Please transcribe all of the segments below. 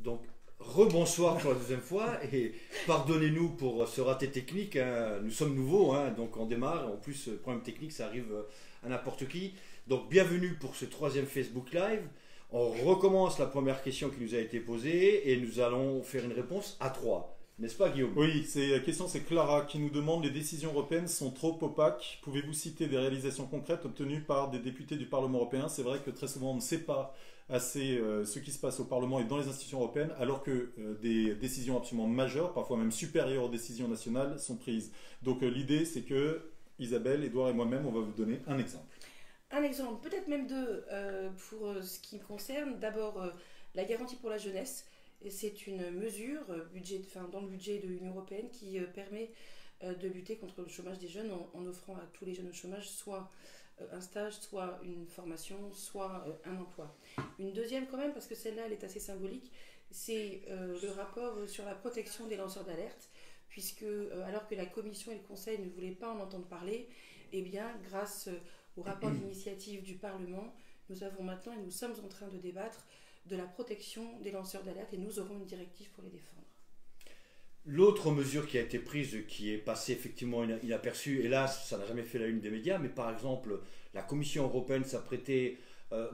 Donc, rebonsoir pour la deuxième fois et pardonnez-nous pour ce raté technique, hein. Nous sommes nouveaux, hein, donc on démarre. En plus, problème technique, ça arrive à n'importe qui. Donc, bienvenue pour ce troisième Facebook Live. On recommence la première question qui nous a été posée et nous allons faire une réponse à trois. N'est-ce pas, Guillaume? Oui, la question c'est Clara qui nous demande: les décisions européennes sont trop opaques. Pouvez-vous citer des réalisations concrètes obtenues par des députés du Parlement européen? C'est vrai que très souvent on ne sait pas assez ce qui se passe au Parlement et dans les institutions européennes, alors que des décisions absolument majeures, parfois même supérieures aux décisions nationales, sont prises. Donc l'idée c'est que Isabelle, Édouard et moi-même, on va vous donner un exemple. Un exemple, peut-être même deux, pour ce qui me concerne. D'abord, la garantie pour la jeunesse. C'est une mesure dans le budget de l'Union européenne qui permet de lutter contre le chômage des jeunes en offrant à tous les jeunes au chômage soit un stage, soit une formation, soit un emploi. Une deuxième quand même, parce que celle-là elle est assez symbolique, c'est le rapport sur la protection des lanceurs d'alerte, puisque alors que la Commission et le Conseil ne voulaient pas en entendre parler, eh bien grâce au rapport d'initiative du Parlement, nous avons maintenant et nous sommes en train de débattre de la protection des lanceurs d'alerte et nous aurons une directive pour les défendre. L'autre mesure qui a été prise, qui est passée effectivement inaperçue, hélas, ça n'a jamais fait la une des médias, mais par exemple, la Commission européenne s'apprêtait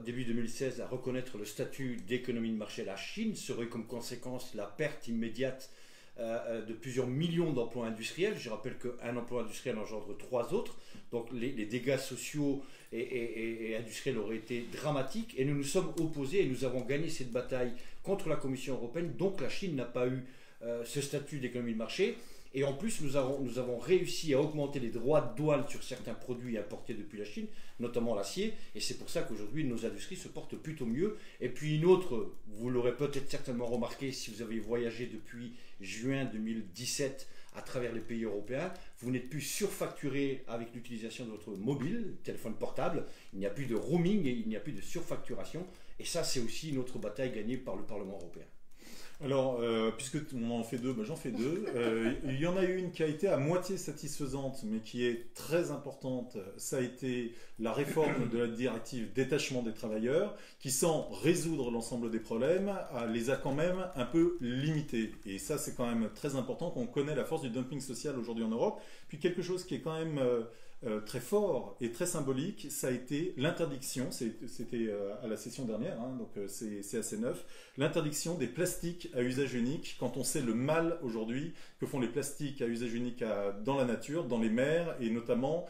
début 2016 à reconnaître le statut d'économie de marché. La Chine serait comme conséquence la perte immédiate de plusieurs millions d'emplois industriels. Je rappelle qu'un emploi industriel engendre 3 autres, donc les dégâts sociaux et industriels auraient été dramatiques, et nous nous sommes opposés et nous avons gagné cette bataille contre la Commission européenne. Donc la Chine n'a pas eu ce statut d'économie de marché, et en plus nous avons réussi à augmenter les droits de douane sur certains produits importés depuis la Chine, notamment l'acier, et c'est pour ça qu'aujourd'hui nos industries se portent plutôt mieux. Et puis une autre, vous l'aurez peut-être certainement remarqué si vous avez voyagé depuis juin 2017 à travers les pays européens, vous n'êtes plus surfacturé avec l'utilisation de votre mobile, téléphone portable. Il n'y a plus de roaming et il n'y a plus de surfacturation, et ça c'est aussi une autre bataille gagnée par le Parlement européen. Alors, puisque on en fait deux, j'en fais deux. Il y en a une qui a été à moitié satisfaisante, mais qui est très importante. Ça a été la réforme de la directive détachement des travailleurs, qui, sans résoudre l'ensemble des problèmes, les a quand même un peu limités. Et ça, c'est quand même très important quand on connaît la force du dumping social aujourd'hui en Europe. Puis quelque chose qui est quand même très fort et très symbolique, ça a été l'interdiction, c'était à la session dernière, hein, donc c'est assez neuf, l'interdiction des plastiques à usage unique, quand on sait le mal aujourd'hui que font les plastiques à usage unique dans la nature, dans les mers, et notamment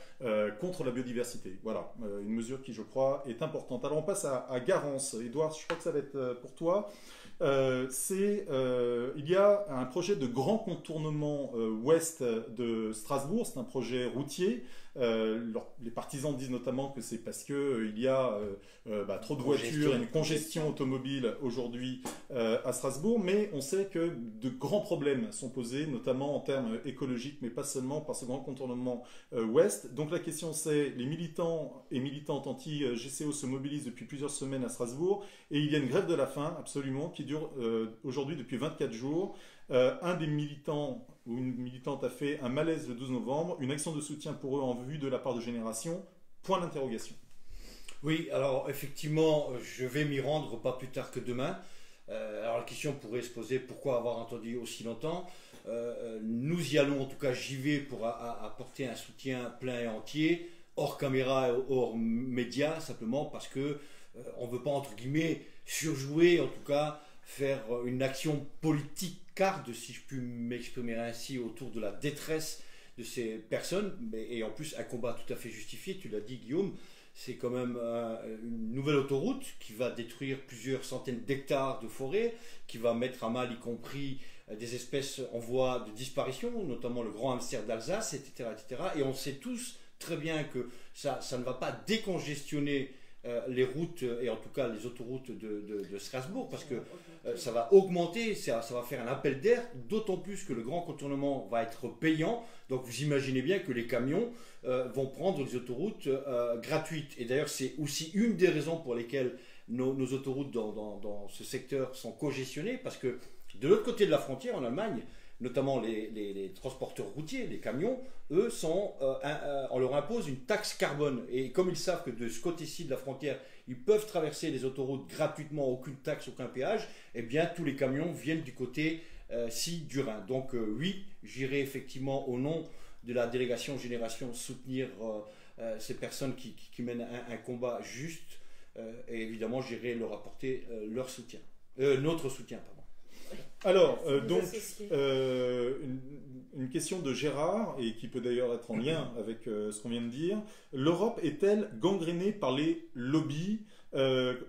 contre la biodiversité. Voilà, une mesure qui, je crois, est importante. Alors on passe à Garance. Édouard, je crois que ça va être pour toi. Il y a un projet de grand contournement ouest de Strasbourg, c'est un projet routier. Les partisans disent notamment que c'est parce qu'il y a trop de voitures et une congestion automobile aujourd'hui à Strasbourg, mais on sait que de grands problèmes sont posés, notamment en termes écologiques, mais pas seulement par ce grand contournement ouest. Donc la question c'est, les militants et militantes anti-GCO se mobilisent depuis plusieurs semaines à Strasbourg, et il y a une grève de la faim absolument qui dure aujourd'hui depuis 24 jours. Un des militants ou une militante a fait un malaise le 12 novembre, une action de soutien pour eux en vue de la part de Génération, point d'interrogation. Oui, alors effectivement, je vais m'y rendre pas plus tard que demain. Alors la question pourrait se poser, pourquoi avoir attendu aussi longtemps? Nous y allons, en tout cas j'y vais pour apporter un soutien plein et entier, hors caméra et hors médias, simplement parce que on ne veut pas, entre guillemets, surjouer, en tout cas faire une action politique carde, si je puis m'exprimer ainsi, autour de la détresse de ces personnes, et en plus un combat tout à fait justifié, tu l'as dit Guillaume, c'est quand même une nouvelle autoroute qui va détruire plusieurs centaines d'hectares de forêt, qui va mettre à mal y compris des espèces en voie de disparition, notamment le grand hamster d'Alsace, etc., etc. Et on sait tous très bien que ça ne va pas décongestionner les routes, et en tout cas les autoroutes de Strasbourg, parce que ça va augmenter, ça va faire un appel d'air, d'autant plus que le grand contournement va être payant. Donc vous imaginez bien que les camions vont prendre des autoroutes gratuites. Et d'ailleurs c'est aussi une des raisons pour lesquelles nos autoroutes dans ce secteur sont congestionnées, parce que de l'autre côté de la frontière, en Allemagne, notamment les transporteurs routiers, les camions, eux, on leur impose une taxe carbone. Et comme ils savent que de ce côté-ci de la frontière, ils peuvent traverser les autoroutes gratuitement, aucune taxe, aucun péage, eh bien, tous les camions viennent du côté-ci du Rhin. Donc, oui, j'irai effectivement au nom de la délégation Génération soutenir ces personnes qui mènent un combat juste. Et évidemment, j'irai leur apporter leur soutien. Notre soutien, pardon. Alors, donc, une question de Gérard, et qui peut d'ailleurs être en lien avec ce qu'on vient de dire. L'Europe est-elle gangrénée par les lobbies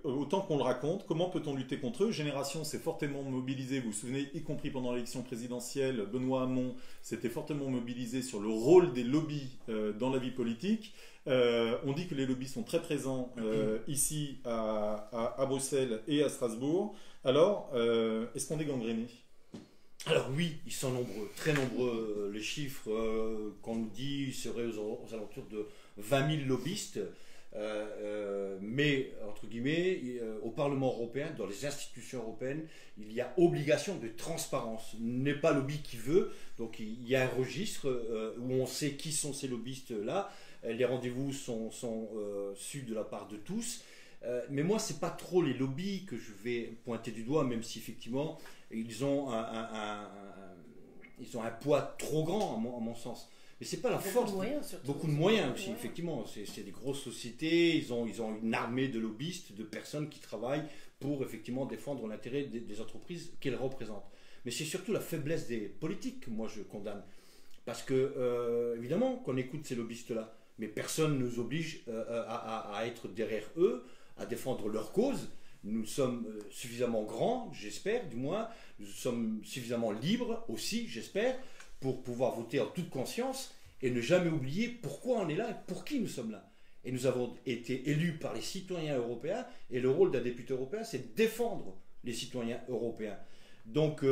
autant qu'on le raconte? Comment peut-on lutter contre eux? Génération s'est fortement mobilisée, vous vous souvenez, y compris pendant l'élection présidentielle, Benoît Hamon s'était fortement mobilisé sur le rôle des lobbies dans la vie politique. On dit que les lobbies sont très présents ici à Bruxelles et à Strasbourg. Alors, est-ce qu'on est gangréné? Alors oui, ils sont nombreux, très nombreux. Les chiffres qu'on nous dit seraient aux alentours de 20 000 lobbyistes. Mais, entre guillemets, au Parlement européen, dans les institutions européennes, il y a obligation de transparence. Il n'est pas lobby qui veut, donc il y a un registre où on sait qui sont ces lobbyistes-là. Les rendez-vous sont su de la part de tous. Mais moi, ce n'est pas trop les lobbies que je vais pointer du doigt, même si effectivement, ils ont un poids trop grand, à mon sens. Mais ce n'est pas la force. Beaucoup de moyens aussi, effectivement. C'est des grosses sociétés, ils ont une armée de lobbyistes, de personnes qui travaillent pour effectivement défendre l'intérêt des entreprises qu'elles représentent. Mais c'est surtout la faiblesse des politiques que moi je condamne. Parce que, évidemment, qu'on écoute ces lobbyistes-là, mais personne ne nous oblige à être derrière eux, à défendre leur cause. Nous sommes suffisamment grands, j'espère, du moins. Nous sommes suffisamment libres aussi, j'espère, pour pouvoir voter en toute conscience et ne jamais oublier pourquoi on est là et pour qui nous sommes là. Et nous avons été élus par les citoyens européens et le rôle d'un député européen, c'est de défendre les citoyens européens. Donc,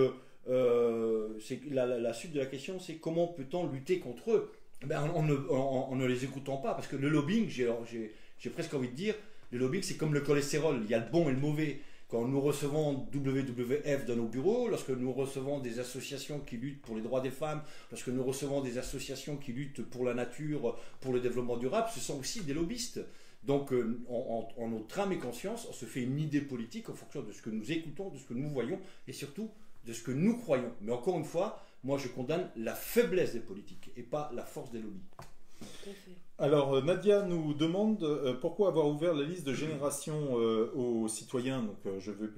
la suite de la question, c'est comment peut-on lutter contre eux? En ne les écoutant pas, parce que le lobbying, j'ai presque envie de dire, le lobbying c'est comme le cholestérol, il y a le bon et le mauvais. Quand nous recevons WWF dans nos bureaux, lorsque nous recevons des associations qui luttent pour les droits des femmes, lorsque nous recevons des associations qui luttent pour la nature, pour le développement durable, ce sont aussi des lobbyistes. Donc en notre âme et conscience, on se fait une idée politique en fonction de ce que nous écoutons, de ce que nous voyons et surtout de ce que nous croyons. Mais encore une fois, moi je condamne la faiblesse des politiques et pas la force des lobbies. Tout à fait. Alors Nadia nous demande pourquoi avoir ouvert la liste de Génération aux citoyens. Donc je veux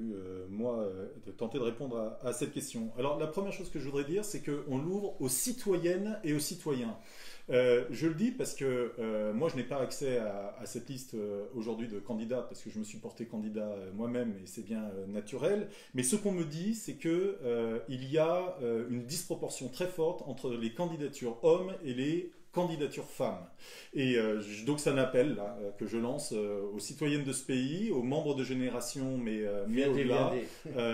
tenter de répondre à cette question. Alors la première chose que je voudrais dire, c'est qu'on l'ouvre aux citoyennes et aux citoyens. Je le dis parce que moi je n'ai pas accès à cette liste aujourd'hui de candidats parce que je me suis porté candidat moi-même et c'est bien naturel. Mais ce qu'on me dit, c'est que il y a une disproportion très forte entre les candidatures hommes et les candidature femmes. Et donc c'est un appel là, que je lance aux citoyennes de ce pays, aux membres de Génération, mais au-delà,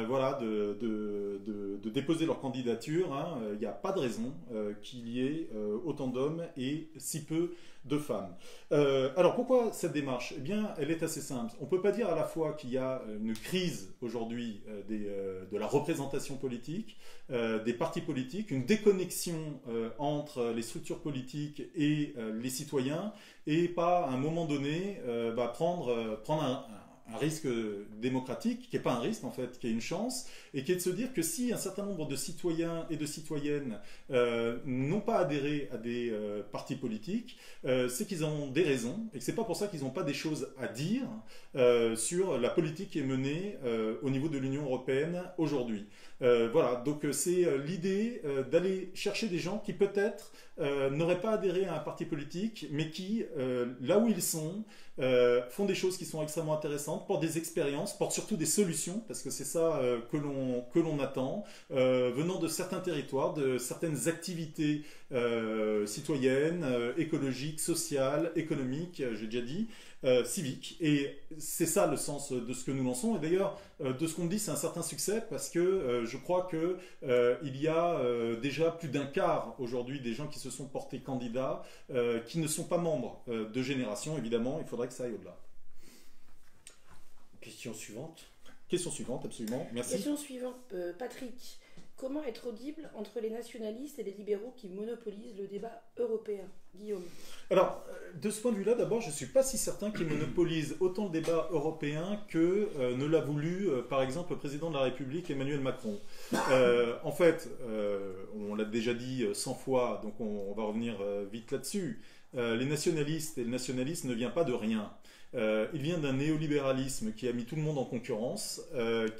voilà, de déposer leur candidature. Hein. Il n'y a pas de raison qu'il y ait autant d'hommes et si peu de femmes. Alors pourquoi cette démarche? Eh bien, elle est assez simple. On ne peut pas dire à la fois qu'il y a une crise aujourd'hui de la représentation politique, des partis politiques, une déconnexion entre les structures politiques et les citoyens, et pas à un moment donné prendre un risque démocratique, qui n'est pas un risque en fait, qui est une chance, et qui est de se dire que si un certain nombre de citoyens et de citoyennes n'ont pas adhéré à des partis politiques, c'est qu'ils ont des raisons, et que c'est pas pour ça qu'ils n'ont pas des choses à dire sur la politique qui est menée au niveau de l'Union européenne aujourd'hui. Voilà, donc c'est l'idée d'aller chercher des gens qui peut-être n'auraient pas adhéré à un parti politique, mais qui, là où ils sont, font des choses qui sont extrêmement intéressantes, portent des expériences, portent surtout des solutions, parce que c'est ça que l'on attend, venant de certains territoires, de certaines activités citoyennes, écologiques, sociales, économiques, j'ai déjà dit, civiques. Et c'est ça le sens de ce que nous lançons. Et d'ailleurs, de ce qu'on dit, c'est un certain succès, parce que je crois que il y a déjà plus d'un quart aujourd'hui des gens qui se sont portés candidats, qui ne sont pas membres de Génération. Évidemment, il faudrait que ça aille au-delà. Question suivante. Question suivante, absolument. Merci. Question suivante, Patrick. Comment être audible entre les nationalistes et les libéraux qui monopolisent le débat européen? Guillaume. Alors, de ce point de vue-là, d'abord, je ne suis pas si certain qu'ils monopolisent autant le débat européen que ne l'a voulu, par exemple, le président de la République, Emmanuel Macron. En fait, on l'a déjà dit 100 fois, donc on va revenir vite là-dessus. Les nationalistes et le nationalisme ne vient pas de rien. Il vient d'un néolibéralisme qui a mis tout le monde en concurrence,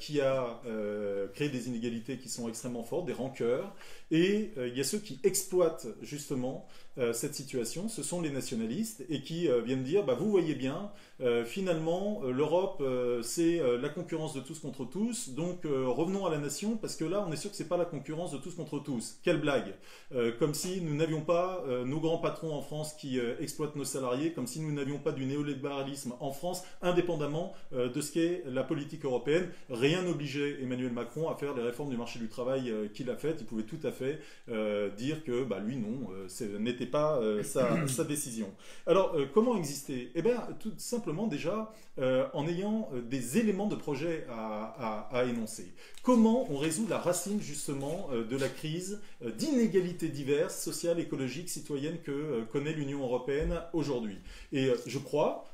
qui a créé des inégalités qui sont extrêmement fortes, des rancœurs, et il y a ceux qui exploitent justement cette situation, ce sont les nationalistes, et qui viennent dire, bah, vous voyez bien, finalement, l'Europe, c'est la concurrence de tous contre tous, donc revenons à la nation, parce que là, on est sûr que c'est pas la concurrence de tous contre tous. Quelle blague! Comme si nous n'avions pas nos grands patrons en France qui exploitent nos salariés, comme si nous n'avions pas du néolibéralisme en France, indépendamment de ce qu'est la politique européenne. Rien n'obligeait Emmanuel Macron à faire les réformes du marché du travail qu'il a faites. Il pouvait tout à fait dire que bah, lui, non, ce n'était pas sa décision. Alors, comment exister? Eh bien, tout simplement déjà en ayant des éléments de projet à énoncer. Comment on résout la racine justement de la crise d'inégalités diverses, sociales, écologiques, citoyennes que connaît l'Union européenne aujourd'hui? Et je crois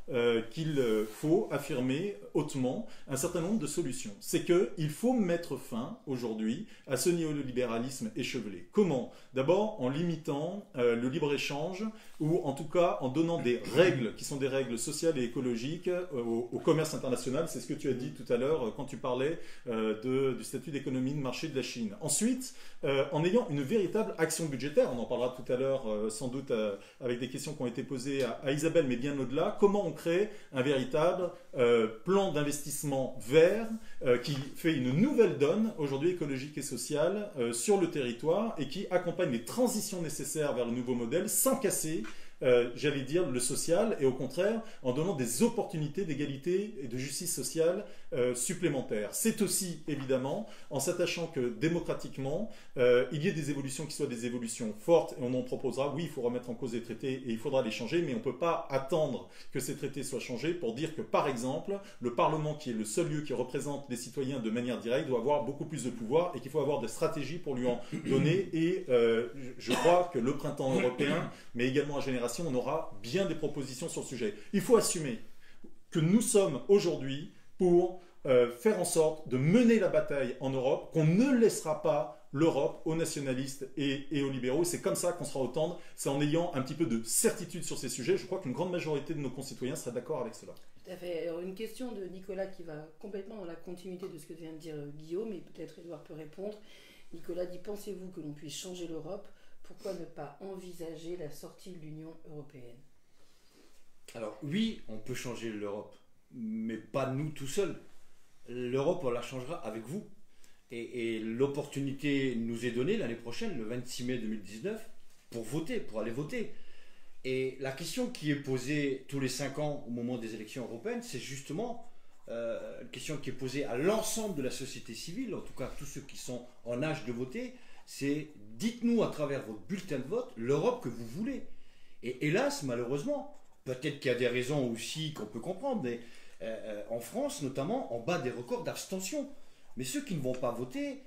qu'il faut affirmer hautement un certain nombre de solutions. C'est qu'il faut mettre fin aujourd'hui à ce néolibéralisme échevelé. Comment? D'abord en limitant le libre-échange ou en tout cas en donnant des règles qui sont des règles sociales et écologiques au commerce international. C'est ce que tu as dit tout à l'heure quand tu parlais du statut d'économie de marché de la Chine. Ensuite, en ayant une véritable action budgétaire, on en parlera tout à l'heure sans doute avec des questions qui ont été posées à Isabelle, mais bien au-delà, comment on crée un véritable plan d'investissement vert qui fait une nouvelle donne aujourd'hui écologique et sociale sur le territoire et qui accompagne les transitions nécessaires vers le nouveau modèle sans casser j'allais dire, le social, et au contraire, en donnant des opportunités d'égalité et de justice sociale supplémentaires. C'est aussi, évidemment, en s'attachant que démocratiquement, il y ait des évolutions qui soient des évolutions fortes, et on en proposera. Oui, il faut remettre en cause les traités, et il faudra les changer, mais on ne peut pas attendre que ces traités soient changés pour dire que, par exemple, le Parlement, qui est le seul lieu qui représente les citoyens de manière directe, doit avoir beaucoup plus de pouvoir, et qu'il faut avoir des stratégies pour lui en donner, et je crois que le printemps européen, mais également à Génération, on aura bien des propositions sur le sujet. Il faut assumer que nous sommes aujourd'hui pour faire en sorte de mener la bataille en Europe, qu'on ne laissera pas l'Europe aux nationalistes et aux libéraux. C'est comme ça qu'on sera autant, c'est en ayant un petit peu de certitude sur ces sujets. Je crois qu'une grande majorité de nos concitoyens seraient d'accord avec cela. Tout à fait. Alors, une question de Nicolas qui va complètement dans la continuité de ce que vient de dire Guillaume, et peut-être Édouard peut répondre. Nicolas dit, pensez-vous que l'on puisse changer l'Europe? Pourquoi ne pas envisager la sortie de l'Union européenne? Alors oui, on peut changer l'Europe, mais pas nous tout seuls. L'Europe, on la changera avec vous. Et l'opportunité nous est donnée l'année prochaine, le 26 mai 2019, pour voter, pour aller voter. Et la question qui est posée tous les 5 ans au moment des élections européennes, c'est justement une question qui est posée à l'ensemble de la société civile, en tout cas tous ceux qui sont en âge de voter, c'est dites-nous à travers votre bulletin de vote l'Europe que vous voulez. Et hélas, malheureusement, peut-être qu'il y a des raisons aussi qu'on peut comprendre, mais en France notamment, on bat des records d'abstention. Mais ceux qui ne vont pas voter,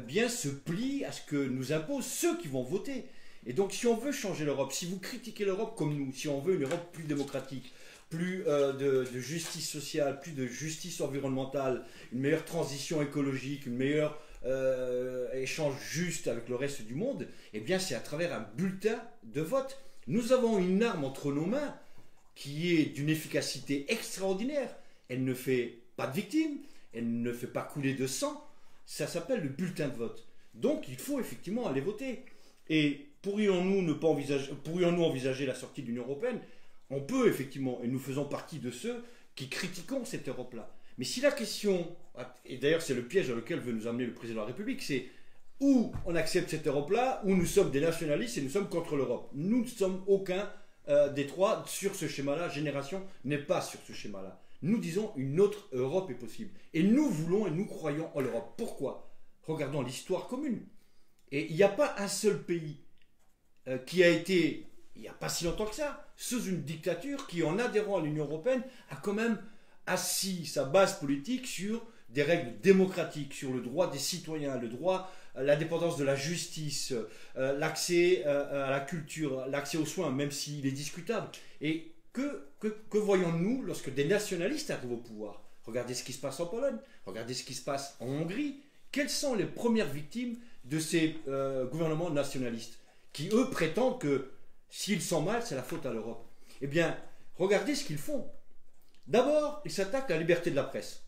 bien se plient à ce que nous imposent ceux qui vont voter. Et donc si on veut changer l'Europe, si vous critiquez l'Europe comme nous, si on veut une Europe plus démocratique, plus de justice sociale, plus de justice environnementale, une meilleure transition écologique, une meilleure échange juste avec le reste du monde, eh bien c'est à travers un bulletin de vote. Nous avons une arme entre nos mains qui est d'une efficacité extraordinaire. Elle ne fait pas de victimes, elle ne fait pas couler de sang, ça s'appelle le bulletin de vote. Donc il faut effectivement aller voter. Et pourrions-nous envisager la sortie de l'Union européenne? On peut effectivement, et nous faisons partie de ceux qui critiquons cette Europe-là. Mais si la question, et d'ailleurs c'est le piège dans lequel veut nous amener le président de la République, c'est où on accepte cette Europe-là, où nous sommes des nationalistes et nous sommes contre l'Europe. Nous ne sommes aucun des trois sur ce schéma-là. Génération n'est pas sur ce schéma-là. Nous disons une autre Europe est possible. Et nous voulons et nous croyons en l'Europe. Pourquoi? Regardons l'histoire commune. Et il n'y a pas un seul pays qui a été, il n'y a pas si longtemps que ça, sous une dictature qui, en adhérant à l'Union européenne, a quand même assis sa base politique sur des règles démocratiques, sur le droit des citoyens, le droit à l'indépendance de la justice, l'accès à la culture, l'accès aux soins, même s'il est discutable. Et que voyons-nous lorsque des nationalistes arrivent au pouvoir? Regardez ce qui se passe en Pologne, regardez ce qui se passe en Hongrie. Quelles sont les premières victimes de ces gouvernements nationalistes qui, eux, prétendent que s'ils sont mal, c'est la faute à l'Europe? Eh bien, regardez ce qu'ils font. D'abord, ils s'attaquent à la liberté de la presse.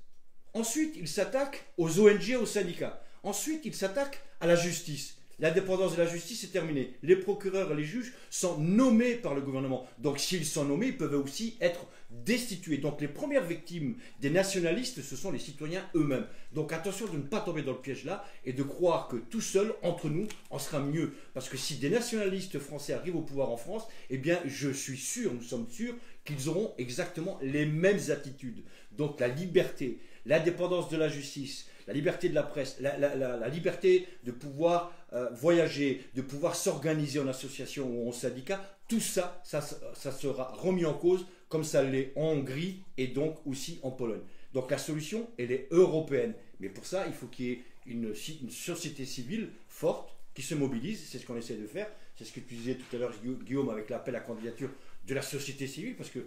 Ensuite, ils s'attaquent aux ONG, aux syndicats. Ensuite, ils s'attaquent à la justice. L'indépendance de la justice est terminée. Les procureurs et les juges sont nommés par le gouvernement. Donc, s'ils sont nommés, ils peuvent aussi être destitués. Donc, les premières victimes des nationalistes, ce sont les citoyens eux-mêmes. Donc, attention de ne pas tomber dans le piège là et de croire que tout seul, entre nous, on sera mieux. Parce que si des nationalistes français arrivent au pouvoir en France, eh bien, je suis sûr, nous sommes sûrs, qu'ils auront exactement les mêmes attitudes. Donc, la liberté, l'indépendance de la justice, la liberté de la presse, la liberté de pouvoir voyager, de pouvoir s'organiser en association ou en syndicat, tout ça, ça sera remis en cause comme ça l'est en Hongrie et donc aussi en Pologne. Donc la solution, elle est européenne. Mais pour ça, il faut qu'il y ait une société civile forte qui se mobilise. C'est ce qu'on essaie de faire. C'est ce que tu disais tout à l'heure, Guillaume, avec l'appel à candidature de la société civile, parce que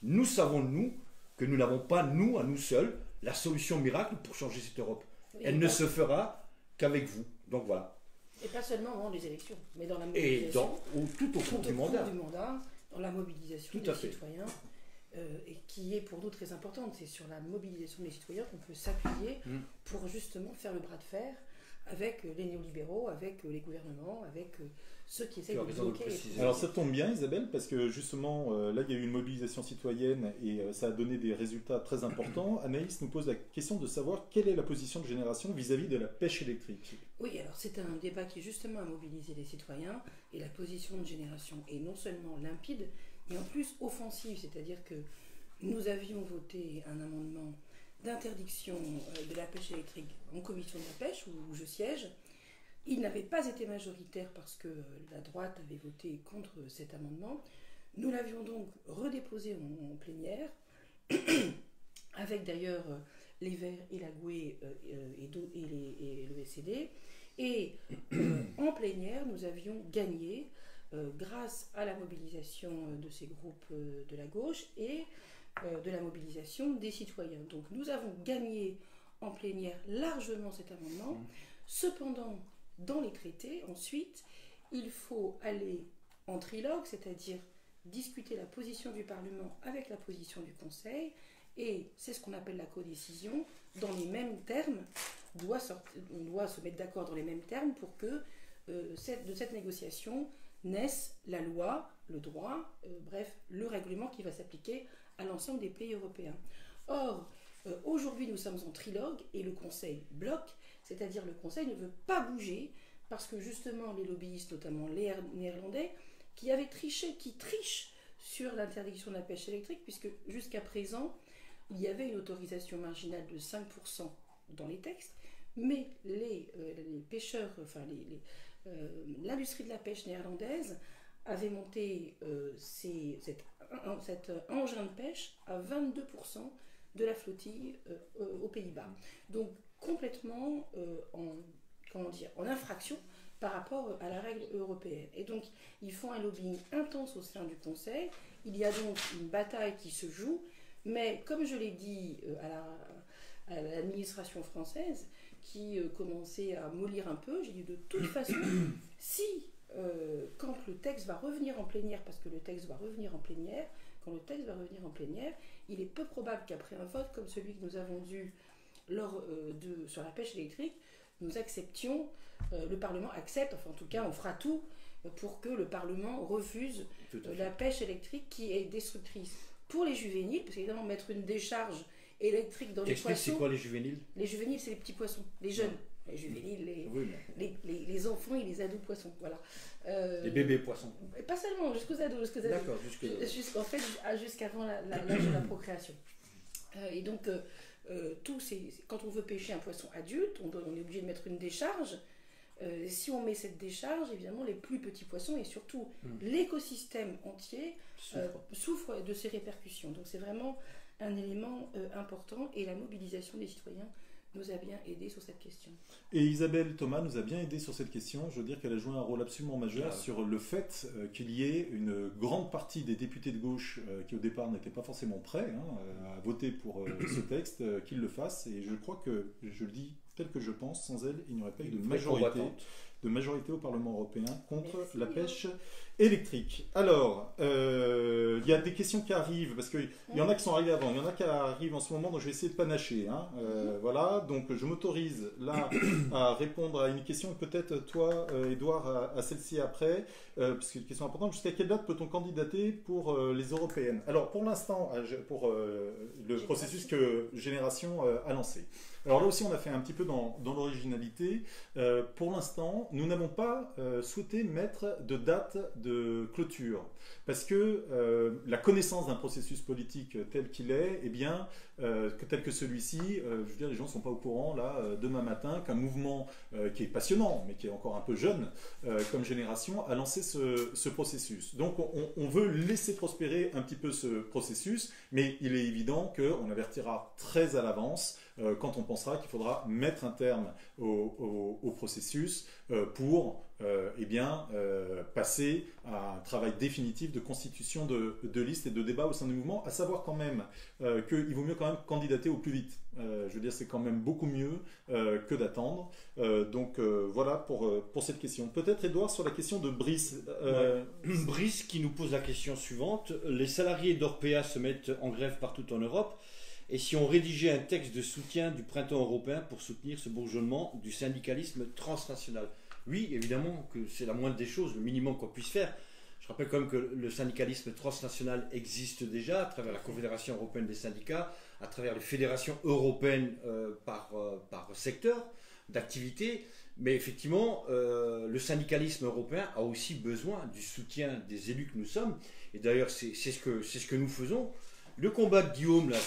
nous savons, nous, que nous n'avons pas, nous, à nous seuls, la solution miracle pour changer cette Europe. Elle ne se fera qu'avec vous. Donc voilà. Et pas seulement avant les élections, mais dans la mobilisation. Et tout au cours du mandat. Dans la mobilisation des citoyens, et qui est pour nous très importante. C'est sur la mobilisation des citoyens qu'on peut s'appuyer pour justement faire le bras de fer avec les néolibéraux, avec les gouvernements, avec ceux qui essaient de bloquer. Alors ça tombe bien, Isabelle, parce que justement, là, il y a eu une mobilisation citoyenne et ça a donné des résultats très importants. Anaïs nous pose la question de savoir quelle est la position de Génération vis-à-vis de la pêche électrique. Oui, alors c'est un débat qui justement a mobilisé les citoyens, et la position de Génération est non seulement limpide, mais en plus offensive, c'est-à-dire que nous avions voté un amendement d'interdiction de la pêche électrique en commission de la pêche, où je siège. Il n'avait pas été majoritaire parce que la droite avait voté contre cet amendement. Nous l'avions donc redéposé en plénière, avec d'ailleurs les Verts et la GUE et le SED. Et en plénière, nous avions gagné grâce à la mobilisation de ces groupes de la gauche et de la mobilisation des citoyens. Donc nous avons gagné en plénière largement cet amendement. Cependant, dans les traités, ensuite, il faut aller en trilogue, c'est-à-dire discuter la position du Parlement avec la position du Conseil, et c'est ce qu'on appelle la codécision. Dans les mêmes termes, on doit se mettre d'accord dans les mêmes termes pour que de cette négociation naisse la loi, le droit, bref, le règlement qui va s'appliquer à l'ensemble des pays européens. Or, aujourd'hui, nous sommes en trilogue et le Conseil bloque, c'est-à-dire le Conseil ne veut pas bouger parce que justement les lobbyistes, notamment les néerlandais, qui trichent sur l'interdiction de la pêche électrique, puisque jusqu'à présent, il y avait une autorisation marginale de 5% dans les textes, mais les pêcheurs, l'industrie de la pêche néerlandaise avait monté cet engin de pêche à 22% de la flottille aux Pays-Bas. Donc complètement en infraction par rapport à la règle européenne. Et donc ils font un lobbying intense au sein du Conseil. Il y a donc une bataille qui se joue, mais comme je l'ai dit à l'administration française, qui commençait à mollir un peu, j'ai dit de toute façon, si quand le texte va revenir en plénière, parce que le texte va revenir en plénière, il est peu probable qu'après un vote comme celui que nous avons eu sur la pêche électrique, nous acceptions, le Parlement accepte, enfin en tout cas on fera tout pour que le Parlement refuse la pêche électrique qui est destructrice pour les juvéniles, parce qu'évidemment mettre une décharge électrique dans les poissons... C'est quoi les juvéniles? Les juvéniles, c'est les petits poissons, les jeunes. Les juvéniles, les enfants et les ados poissons, voilà. Les bébés poissons. Pas seulement, jusqu'aux ados. D'accord, jusqu'avant l'âge de la procréation. Et donc, quand on veut pêcher un poisson adulte, on est obligé de mettre une décharge. Si on met cette décharge, évidemment, les plus petits poissons et surtout l'écosystème entier souffrent de ces répercussions. Donc c'est vraiment un élément important, et la mobilisation des citoyens nous a bien aidés sur cette question. Et Isabelle Thomas nous a bien aidé sur cette question. Je veux dire qu'elle a joué un rôle absolument majeur sur le fait qu'il y ait une grande partie des députés de gauche qui au départ n'étaient pas forcément prêts à voter pour ce texte, qu'ils le fassent. Et je crois que, je le dis tel que je pense, sans elle, il n'y aurait pas eu de majorité au Parlement européen contre la pêche électrique. Alors, il y a des questions qui arrivent, parce qu'il y en a qui sont arrivées avant, il y en a qui arrivent en ce moment, donc je vais essayer de panacher. Voilà, donc je m'autorise là à répondre à une question, et peut-être toi, Édouard, à celle-ci après, parce que c'est une question importante. Jusqu'à quelle date peut-on candidater pour les européennes? Alors, pour l'instant, pour le processus que Génération a lancé. Alors là aussi, on a fait un petit peu dans l'originalité. Pour l'instant, nous n'avons pas souhaité mettre de date de clôture. Parce que la connaissance d'un processus politique tel qu'il est, eh bien, tel que celui-ci, je veux dire, les gens ne sont pas au courant, là, demain matin, qu'un mouvement qui est passionnant, mais qui est encore un peu jeune, comme Génération, a lancé ce processus. Donc, on veut laisser prospérer un petit peu ce processus, mais il est évident qu'on avertira très à l'avance quand on pensera qu'il faudra mettre un terme au processus pour passer à un travail définitif de constitution de listes et de débats au sein du mouvement, à savoir quand même qu'il vaut mieux quand même candidater au plus vite. Je veux dire, c'est quand même beaucoup mieux que d'attendre. Voilà pour cette question. Peut-être, Édouard, sur la question de Brice. Brice qui nous pose la question suivante. Les salariés d'Orpea se mettent en grève partout en Europe. Et si on rédigeait un texte de soutien du printemps européen pour soutenir ce bourgeonnement du syndicalisme transnational? Oui, évidemment que c'est la moindre des choses, le minimum qu'on puisse faire. Je rappelle quand même que le syndicalisme transnational existe déjà à travers la Confédération européenne des syndicats, à travers les fédérations européennes par secteur d'activité. Mais effectivement, le syndicalisme européen a aussi besoin du soutien des élus que nous sommes. Et d'ailleurs, c'est ce que nous faisons. Le combat de Guillaume là,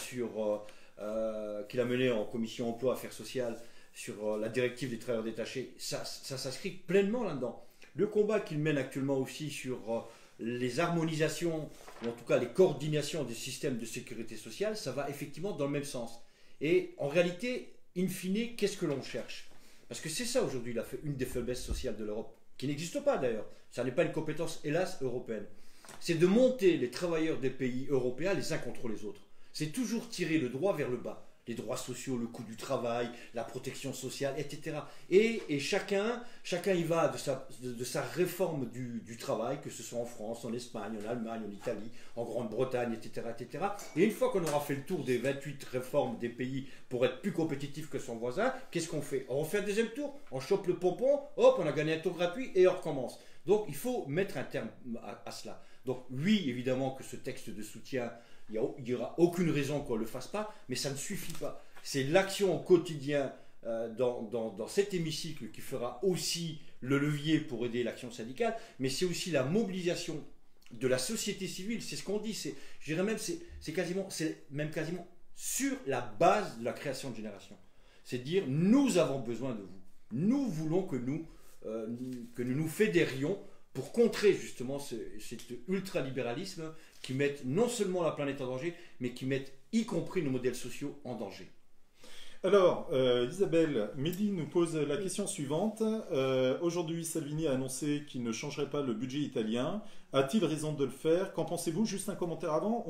qu'il a mené en commission emploi affaires sociales sur la directive des travailleurs détachés, ça s'inscrit pleinement là-dedans. Le combat qu'il mène actuellement aussi sur les harmonisations, ou en tout cas les coordinations des systèmes de sécurité sociale, ça va effectivement dans le même sens. Et en réalité, in fine, qu'est-ce que l'on cherche? Parce que c'est ça aujourd'hui une des faiblesses sociales de l'Europe, qui n'existe pas d'ailleurs. Ça n'est pas une compétence, hélas, européenne. C'est de monter les travailleurs des pays européens les uns contre les autres. C'est toujours tirer le droit vers le bas. Les droits sociaux, le coût du travail, la protection sociale, etc. Et chacun y va de sa réforme du travail, que ce soit en France, en Espagne, en Allemagne, en Italie, en Grande-Bretagne, etc., etc. Et une fois qu'on aura fait le tour des 28 réformes des pays pour être plus compétitif que son voisin, qu'est-ce qu'on fait? On refait un deuxième tour, on chope le pompon, hop, on a gagné un tour gratuit et on recommence. Donc il faut mettre un terme à cela. Donc oui, évidemment que ce texte de soutien, il n'y aura aucune raison qu'on ne le fasse pas, mais ça ne suffit pas. C'est l'action au quotidien dans cet hémicycle qui fera aussi le levier pour aider l'action syndicale, mais c'est aussi la mobilisation de la société civile. C'est ce qu'on dit. Je dirais même c'est même quasiment sur la base de la création de Génération. C'est de dire nous avons besoin de vous. Nous voulons que nous nous fédérions pour contrer justement cet ultralibéralisme qui met non seulement la planète en danger, mais qui met y compris nos modèles sociaux en danger. Alors, Isabelle, Mehdi nous pose la question suivante. Aujourd'hui, Salvini a annoncé qu'il ne changerait pas le budget italien. A-t-il raison de le faire? Qu'en pensez-vous? Juste un commentaire avant.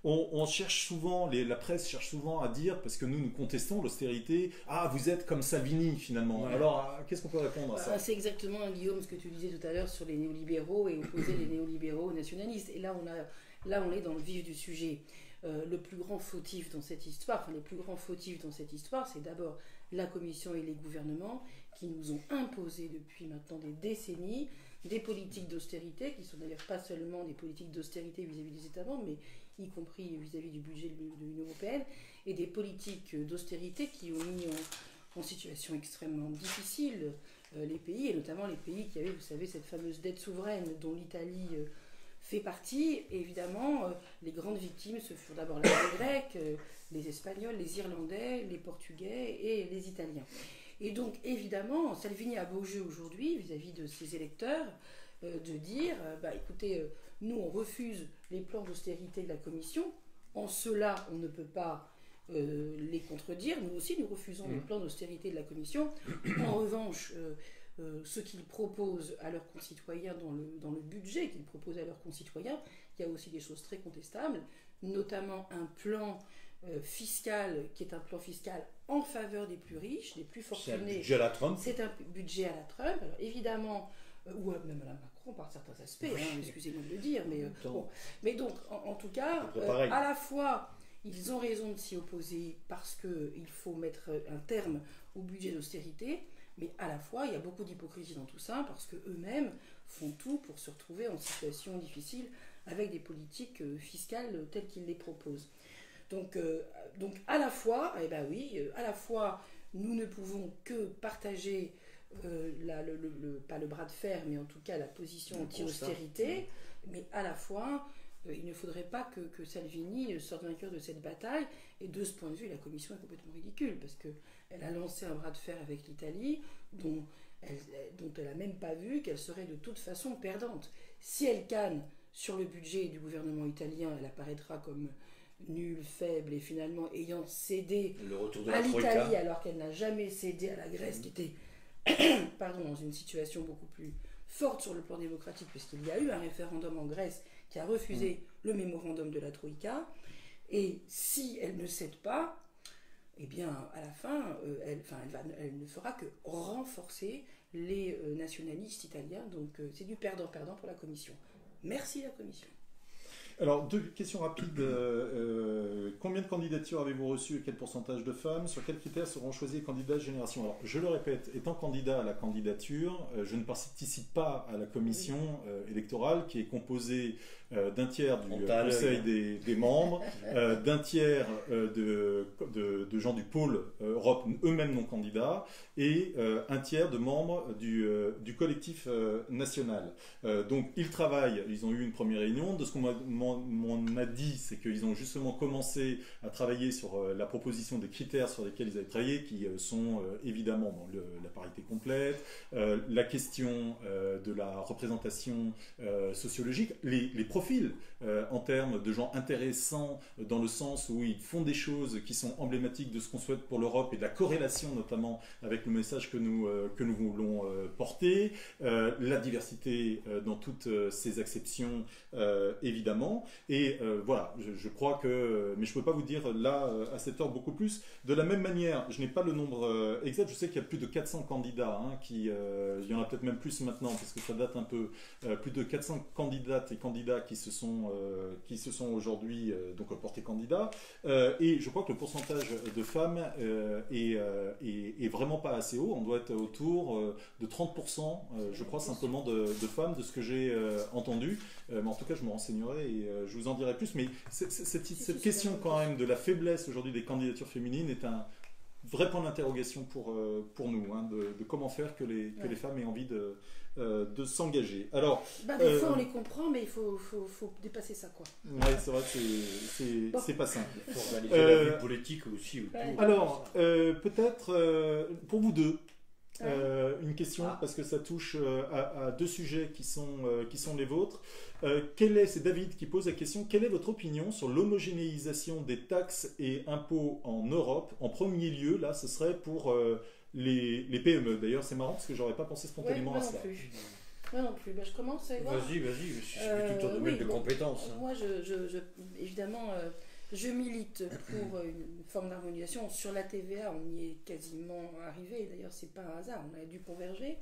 On cherche souvent, la presse cherche souvent à dire, parce que nous contestons l'austérité, ah, vous êtes comme Salvini finalement. Ouais. Alors, qu'est-ce qu'on peut répondre à ça? C'est exactement, Guillaume, ce que tu disais tout à l'heure sur les néolibéraux et opposer les néolibéraux aux nationalistes. Et là, on est dans le vif du sujet. Le plus grand fautif dans cette histoire, les plus grands fautifs dans cette histoire, c'est d'abord la Commission et les gouvernements qui nous ont imposé depuis maintenant des décennies des politiques d'austérité, qui sont d'ailleurs pas seulement des politiques d'austérité vis-à-vis des États membres, mais y compris vis-à-vis du budget de l'Union européenne, et des politiques d'austérité qui ont mis en situation extrêmement difficile les pays, et notamment les pays qui avaient, vous savez, cette fameuse dette souveraine dont l'Italie fait partie. Et évidemment, les grandes victimes, ce furent d'abord les Grecs, les Espagnols, les Irlandais, les Portugais et les Italiens. Et donc, évidemment, Salvini a beau jeu aujourd'hui, vis-à-vis de ses électeurs, de dire, écoutez, nous, on refuse les plans d'austérité de la Commission. En cela, on ne peut pas les contredire. Nous aussi, nous refusons le plan d'austérité de la Commission. En revanche, ce qu'ils proposent à leurs concitoyens dans le budget qu'ils proposent à leurs concitoyens, il y a aussi des choses très contestables, notamment un plan fiscal qui est un plan fiscal en faveur des plus riches, des plus fortunés. C'est un budget à la Trump. C'est un budget à la Trump. Alors, évidemment, ou même à la Macron par certains aspects, excusez-moi de le dire, mais bon. Mais donc, en tout cas, à la fois, ils ont raison de s'y opposer parce qu'il faut mettre un terme au budget d'austérité, mais à la fois, il y a beaucoup d'hypocrisie dans tout ça parce qu'eux-mêmes font tout pour se retrouver en situation difficile avec des politiques fiscales telles qu'ils les proposent. Donc à la fois, à la fois, nous ne pouvons que partager pas le bras de fer, mais en tout cas la position anti-austérité, mais à la fois, il ne faudrait pas que Salvini sorte vainqueur de cette bataille, et de ce point de vue, la Commission est complètement ridicule, parce qu'elle a lancé un bras de fer avec l'Italie, dont elle n'a même pas vu qu'elle serait de toute façon perdante. Si elle canne sur le budget du gouvernement italien, elle apparaîtra comme nulle, faible, et finalement ayant cédé à l'Italie, alors qu'elle n'a jamais cédé à la Grèce, qui était dans une situation beaucoup plus forte sur le plan démocratique, puisqu'il y a eu un référendum en Grèce qui a refusé le mémorandum de la Troïka. Et si elle ne cède pas, eh bien, à la fin, elle ne fera que renforcer les nationalistes italiens. Donc, c'est du perdant-perdant pour la Commission. Merci la Commission. Alors, deux questions rapides. Combien de candidatures avez-vous reçues et quel pourcentage de femmes? Sur quels critères seront choisis les candidats de génération? Alors, je le répète, étant candidat à la candidature, je ne participe pas à la commission électorale qui est composée d'un tiers du conseil des membres, d'un tiers de gens du pôle Europe eux-mêmes non candidats et un tiers de membres du collectif national. Donc ils travaillent, ils ont eu une première réunion. De ce qu'on m'a dit, c'est qu'ils ont justement commencé à travailler sur la proposition des critères sur lesquels ils avaient travaillé, qui sont évidemment la parité complète, la question de la représentation sociologique, les profils en termes de gens intéressants dans le sens où ils font des choses qui sont emblématiques de ce qu'on souhaite pour l'Europe et de la corrélation notamment avec le message que nous voulons porter, la diversité dans toutes ses acceptions évidemment, et voilà, je crois que, mais je ne peux pas vous dire là à cette heure beaucoup plus. De la même manière, je n'ai pas le nombre exact, je sais qu'il y a plus de 400 candidats, il y en a peut-être même plus maintenant parce que ça date un peu, plus de 400 candidates et candidats qui se sont aujourd'hui donc portés candidats, et je crois que le pourcentage de femmes est vraiment pas assez haut. On doit être autour de 30%, je crois simplement de femmes, de ce que j'ai entendu, mais en tout cas je me renseignerai et je vous en dirai plus. Mais cette question quand même de la faiblesse aujourd'hui des candidatures féminines est un vrai point d'interrogation pour nous, de comment faire que les femmes aient envie de s'engager. Alors, des fois on les comprend, mais il faut dépasser ça, quoi. Ouais, c'est vrai que c'est pas simple. Il faut organiser la vie politique aussi autour. Alors, peut-être pour vous deux, une question, parce que ça touche à deux sujets qui sont les vôtres. C'est David qui pose la question: quelle est votre opinion sur l'homogénéisation des taxes et impôts en Europe? En premier lieu, là, ce serait pour les PME. D'ailleurs, c'est marrant parce que j'aurais pas pensé spontanément à cela. Moi non plus. Je commence. Vas-y, je suis plutôt ton domaine de compétences. Moi, évidemment, je milite pour une forme d'harmonisation. Sur la TVA, on y est quasiment arrivé. D'ailleurs, c'est pas un hasard, on a dû converger.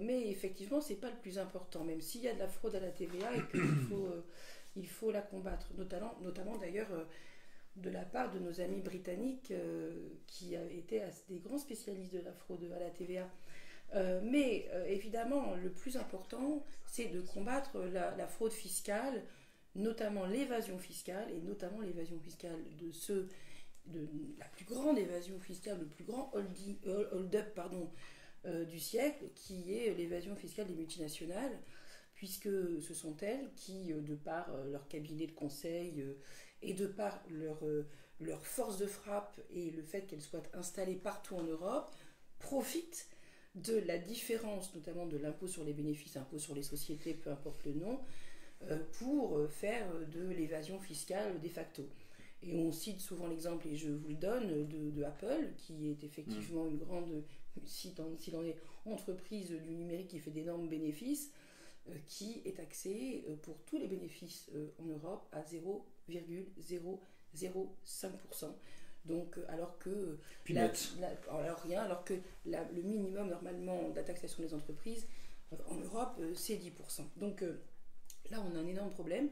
Mais effectivement, c'est pas le plus important, même s'il y a de la fraude à la TVA et qu'il faut la combattre, notamment d'ailleurs de la part de nos amis britanniques qui étaient des grands spécialistes de la fraude à la TVA. Mais évidemment, le plus important, c'est de combattre la fraude fiscale, notamment l'évasion fiscale, et notamment l'évasion fiscale de la plus grande évasion fiscale, le plus grand hold-up du siècle, qui est l'évasion fiscale des multinationales, puisque ce sont elles qui, de par leur cabinet de conseil et de par leur force de frappe et le fait qu'elles soient installées partout en Europe, profitent de la différence, notamment de l'impôt sur les bénéfices, impôt sur les sociétés, peu importe le nom, pour faire de l'évasion fiscale de facto. Et on cite souvent l'exemple, et je vous le donne, de Apple, qui est effectivement une grande, si dans les entreprises du numérique qui fait d'énormes bénéfices, qui est taxée pour tous les bénéfices en Europe à 0,005%. Donc, alors que le minimum normalement de la taxation des entreprises en Europe, c'est 10%. Donc là, on a un énorme problème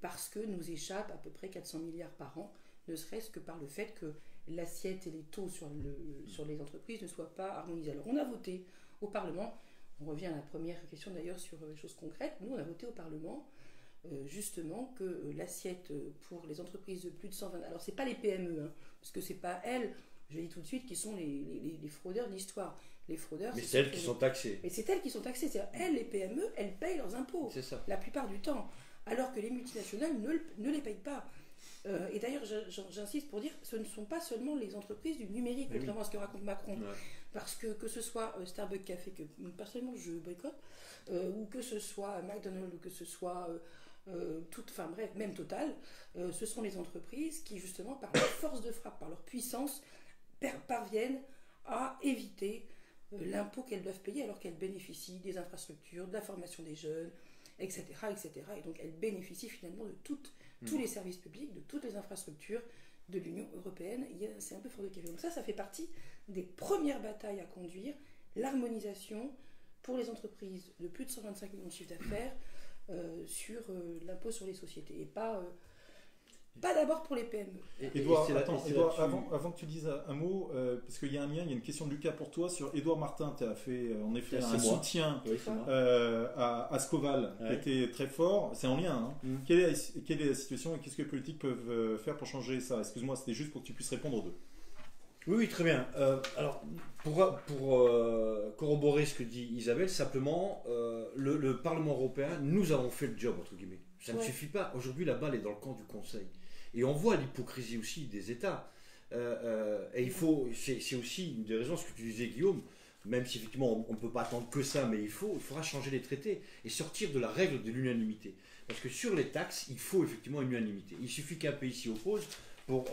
parce que nous échappe à peu près 400 milliards par an, ne serait-ce que par le fait que l'assiette et les taux sur les entreprises ne soient pas harmonisés. Alors, on a voté au Parlement, on revient à la première question d'ailleurs sur les choses concrètes, nous on a voté au Parlement justement que l'assiette pour les entreprises de plus de 120... Alors, c'est pas les PME, hein, parce que c'est pas elles, je dis tout de suite, qui sont les fraudeurs de l'histoire. Les fraudeurs, mais c'est elles qui sont taxées. Mais c'est elles qui sont taxées. C'est-à-dire, elles, les PME, elles payent leurs impôts. C'est ça. La plupart du temps. Alors que les multinationales ne les payent pas. Et d'ailleurs, j'insiste pour dire, ce ne sont pas seulement les entreprises du numérique, contrairement à ce que raconte Macron. Ouais. Parce que ce soit Starbucks Café, que personnellement je boycotte, ou que ce soit McDonald's, ou que ce soit... même Total, ce sont les entreprises qui, justement, par leur force de frappe, par leur puissance, parviennent à éviter l'impôt qu'elles doivent payer alors qu'elles bénéficient des infrastructures, de la formation des jeunes, etc. Et donc, elles bénéficient finalement de tous les services publics, de toutes les infrastructures de l'Union européenne. C'est un peu fort de café. Donc ça fait partie des premières batailles à conduire, l'harmonisation pour les entreprises de plus de 125 millions de chiffre d'affaires, sur l'impôt sur les sociétés et pas d'abord pour les PME. Édouard, avant que tu dises un mot, parce qu'il y a un lien, il y a une question de Lucas pour toi sur Édouard Martin. Tu as fait en effet un soutien à Ascoval qui était très fort. C'est en lien. Hein. Quelle est la situation et qu'est-ce que les politiques peuvent faire pour changer ça? Excuse-moi, c'était juste pour que tu puisses répondre aux deux. Oui, très bien. Alors, pour corroborer ce que dit Isabelle, simplement, le Parlement européen, nous avons fait le job, entre guillemets. Ça ne suffit pas. Aujourd'hui, la balle est dans le camp du Conseil. Et on voit l'hypocrisie aussi des États. Et il faut, c'est aussi une des raisons, ce que tu disais, Guillaume, même si effectivement on ne peut pas attendre que ça, mais il faudra changer les traités et sortir de la règle de l'unanimité. Parce que sur les taxes, il faut effectivement une unanimité. Il suffit qu'un pays s'y oppose pour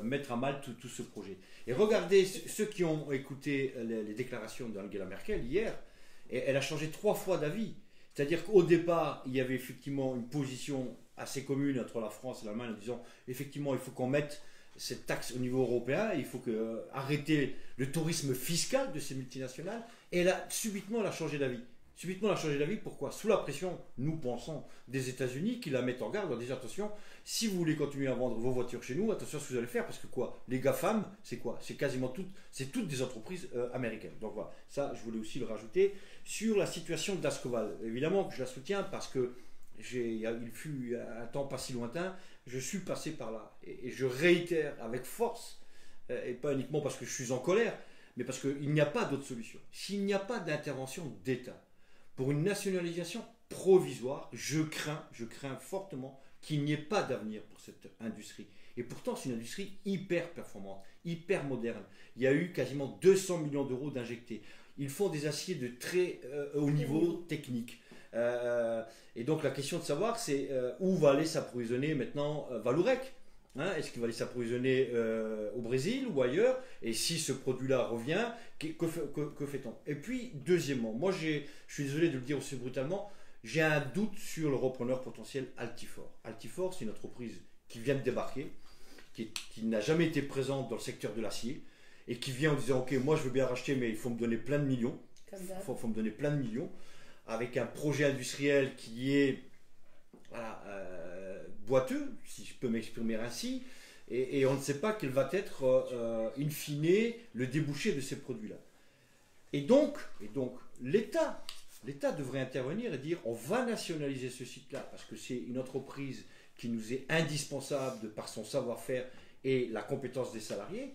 mettre à mal tout ce projet. Et regardez ceux qui ont écouté les déclarations d'Angela Merkel hier, et elle a changé 3 fois d'avis. C'est-à-dire qu'au départ, il y avait effectivement une position assez commune entre la France et l'Allemagne en disant effectivement il faut qu'on mette cette taxe au niveau européen, il faut arrêter le tourisme fiscal de ces multinationales. Et subitement, elle a changé d'avis. Subitement, elle a changé d'avis. Pourquoi? Sous la pression, nous pensons, des États-Unis qui la mettent en garde en disant attention, si vous voulez continuer à vendre vos voitures chez nous, attention à ce que vous allez faire, parce que quoi? Les GAFAM, c'est quoi? C'est quasiment toutes des entreprises américaines. Donc voilà, ça, je voulais aussi le rajouter. Sur la situation d'Ascoval, évidemment que je la soutiens parce que il fut un temps pas si lointain, je suis passé par là. Et je réitère avec force, et pas uniquement parce que je suis en colère, mais parce qu'il n'y a pas d'autre solution. S'il n'y a pas d'intervention d'État pour une nationalisation provisoire, je crains fortement qu'il n'y ait pas d'avenir pour cette industrie. Et pourtant, c'est une industrie hyper performante, hyper moderne. Il y a eu quasiment 200 millions d'euros d'injectés. Ils font des aciers de très haut niveau technique. Et donc la question de savoir, c'est où va aller s'approvisionner maintenant Vallourec. Est-ce qu'il va aller s'approvisionner au Brésil ou ailleurs? Et si ce produit-là revient, que fait-on? Et puis, deuxièmement, moi je suis désolé de le dire aussi brutalement, j'ai un doute sur le repreneur potentiel Altifort. Altifort, c'est une entreprise qui vient de débarquer, qui n'a jamais été présente dans le secteur de l'acier, et qui vient en disant ok, moi je veux bien racheter, mais il faut me donner plein de millions. Il faut me donner plein de millions, avec un projet industriel qui est boiteux, si je peux m'exprimer ainsi, et on ne sait pas quel va être, in fine, le débouché de ces produits-là. Et donc l'État devrait intervenir et dire on va nationaliser ce site-là, parce que c'est une entreprise qui nous est indispensable de par son savoir-faire et la compétence des salariés,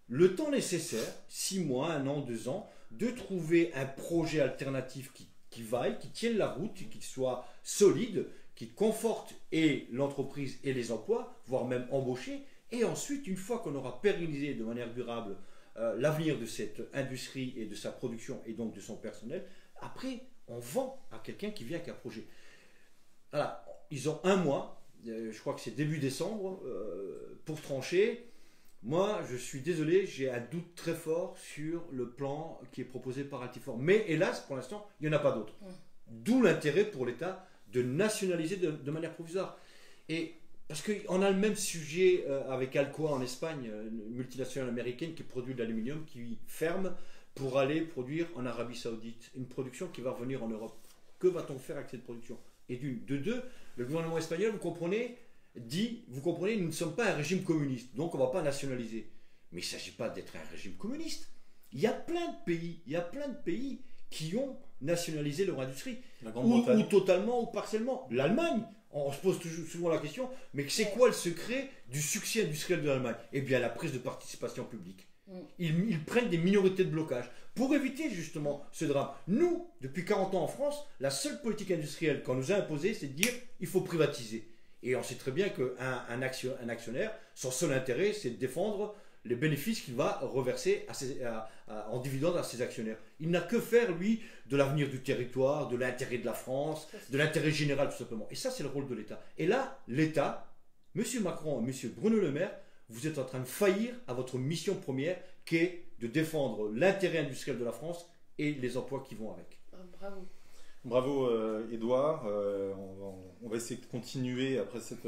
le temps nécessaire, 6 mois, 1 an, 2 ans, de trouver un projet alternatif qui vaille, qui tienne la route, qui soit solide, qui conforte et l'entreprise et les emplois, voire même embaucher. Et ensuite, une fois qu'on aura pérennisé de manière durable l'avenir de cette industrie et de sa production et donc de son personnel, après, on vend à quelqu'un qui vient avec un projet. Voilà, ils ont 1 mois, je crois que c'est début décembre, pour trancher. Moi, je suis désolé, j'ai un doute très fort sur le plan qui est proposé par Altifor. Mais hélas, pour l'instant, il n'y en a pas d'autre. D'où l'intérêt pour l'État de nationaliser de manière provisoire. Et parce qu'on a le même sujet avec Alcoa en Espagne, une multinationale américaine qui produit de l'aluminium, qui ferme pour aller produire en Arabie Saoudite. Une production qui va revenir en Europe. Que va-t-on faire avec cette production? Et de deux, le gouvernement espagnol, vous comprenez, nous ne sommes pas un régime communiste, donc on ne va pas nationaliser. Mais il ne s'agit pas d'être un régime communiste. Il y a plein de pays qui ont nationalisé leur industrie, ou totalement ou partiellement. L'Allemagne, on se pose souvent la question, mais c'est quoi le secret du succès industriel de l'Allemagne? Eh bien, la prise de participation publique. Ils prennent des minorités de blocage pour éviter justement ce drame. Nous, depuis 40 ans en France, la seule politique industrielle qu'on nous a imposée, c'est de dire il faut privatiser. Et on sait très bien qu'un actionnaire, son seul intérêt, c'est de défendre les bénéfices qu'il va reverser en dividendes à ses actionnaires. Il n'a que faire, lui, de l'avenir du territoire, de l'intérêt de la France, de l'intérêt général, tout simplement. Et ça, c'est le rôle de l'État. Et là, l'État, M. Macron et M. Bruno Le Maire, vous êtes en train de faillir à votre mission première, qui est de défendre l'intérêt industriel de la France et les emplois qui vont avec. Bravo. Bravo Édouard, on va essayer de continuer après cette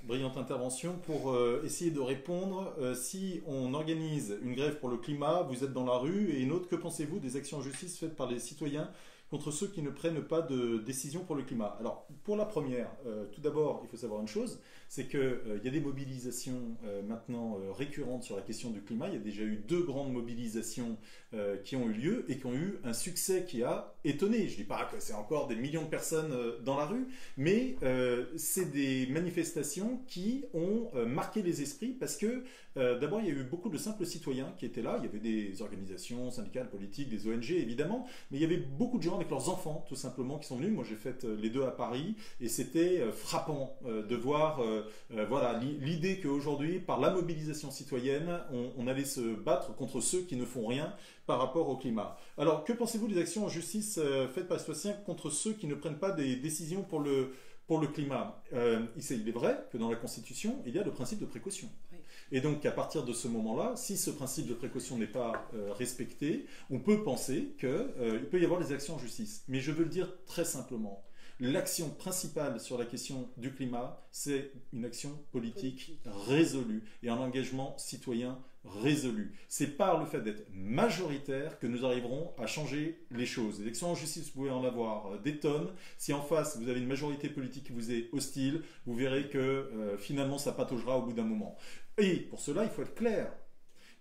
brillante intervention pour essayer de répondre. Si on organise une grève pour le climat, vous êtes dans la rue, et une autre, que pensez-vous des actions en justice faites par les citoyens contre ceux qui ne prennent pas de décision pour le climat? Alors, pour la première, tout d'abord, il faut savoir une chose, c'est qu'il y a des mobilisations maintenant récurrentes sur la question du climat. Il y a déjà eu 2 grandes mobilisations qui ont eu lieu et qui ont eu un succès qui a étonné. Je ne dis pas que c'est encore des millions de personnes dans la rue, mais c'est des manifestations qui ont marqué les esprits parce que d'abord, il y a eu beaucoup de simples citoyens qui étaient là. Il y avait des organisations syndicales, politiques, des ONG évidemment, mais il y avait beaucoup de gens avec leurs enfants tout simplement qui sont venus. Moi j'ai fait les 2 à Paris et c'était frappant de voir voilà, l'idée qu'aujourd'hui par la mobilisation citoyenne on allait se battre contre ceux qui ne font rien par rapport au climat. Alors que pensez-vous des actions en justice faites par les citoyens contre ceux qui ne prennent pas des décisions pour le climat? Il est vrai que dans la Constitution il y a le principe de précaution. Et donc, à partir de ce moment-là, si ce principe de précaution n'est pas respecté, on peut penser qu'il peut y avoir des actions en justice. Mais je veux le dire très simplement. L'action principale sur la question du climat, c'est une action politique résolue et un engagement citoyen résolu. C'est par le fait d'être majoritaire que nous arriverons à changer les choses. Les actions en justice, vous pouvez en avoir des tonnes. Si en face, vous avez une majorité politique qui vous est hostile, vous verrez que finalement, ça pataugera au bout d'un moment. Et pour cela, il faut être clair.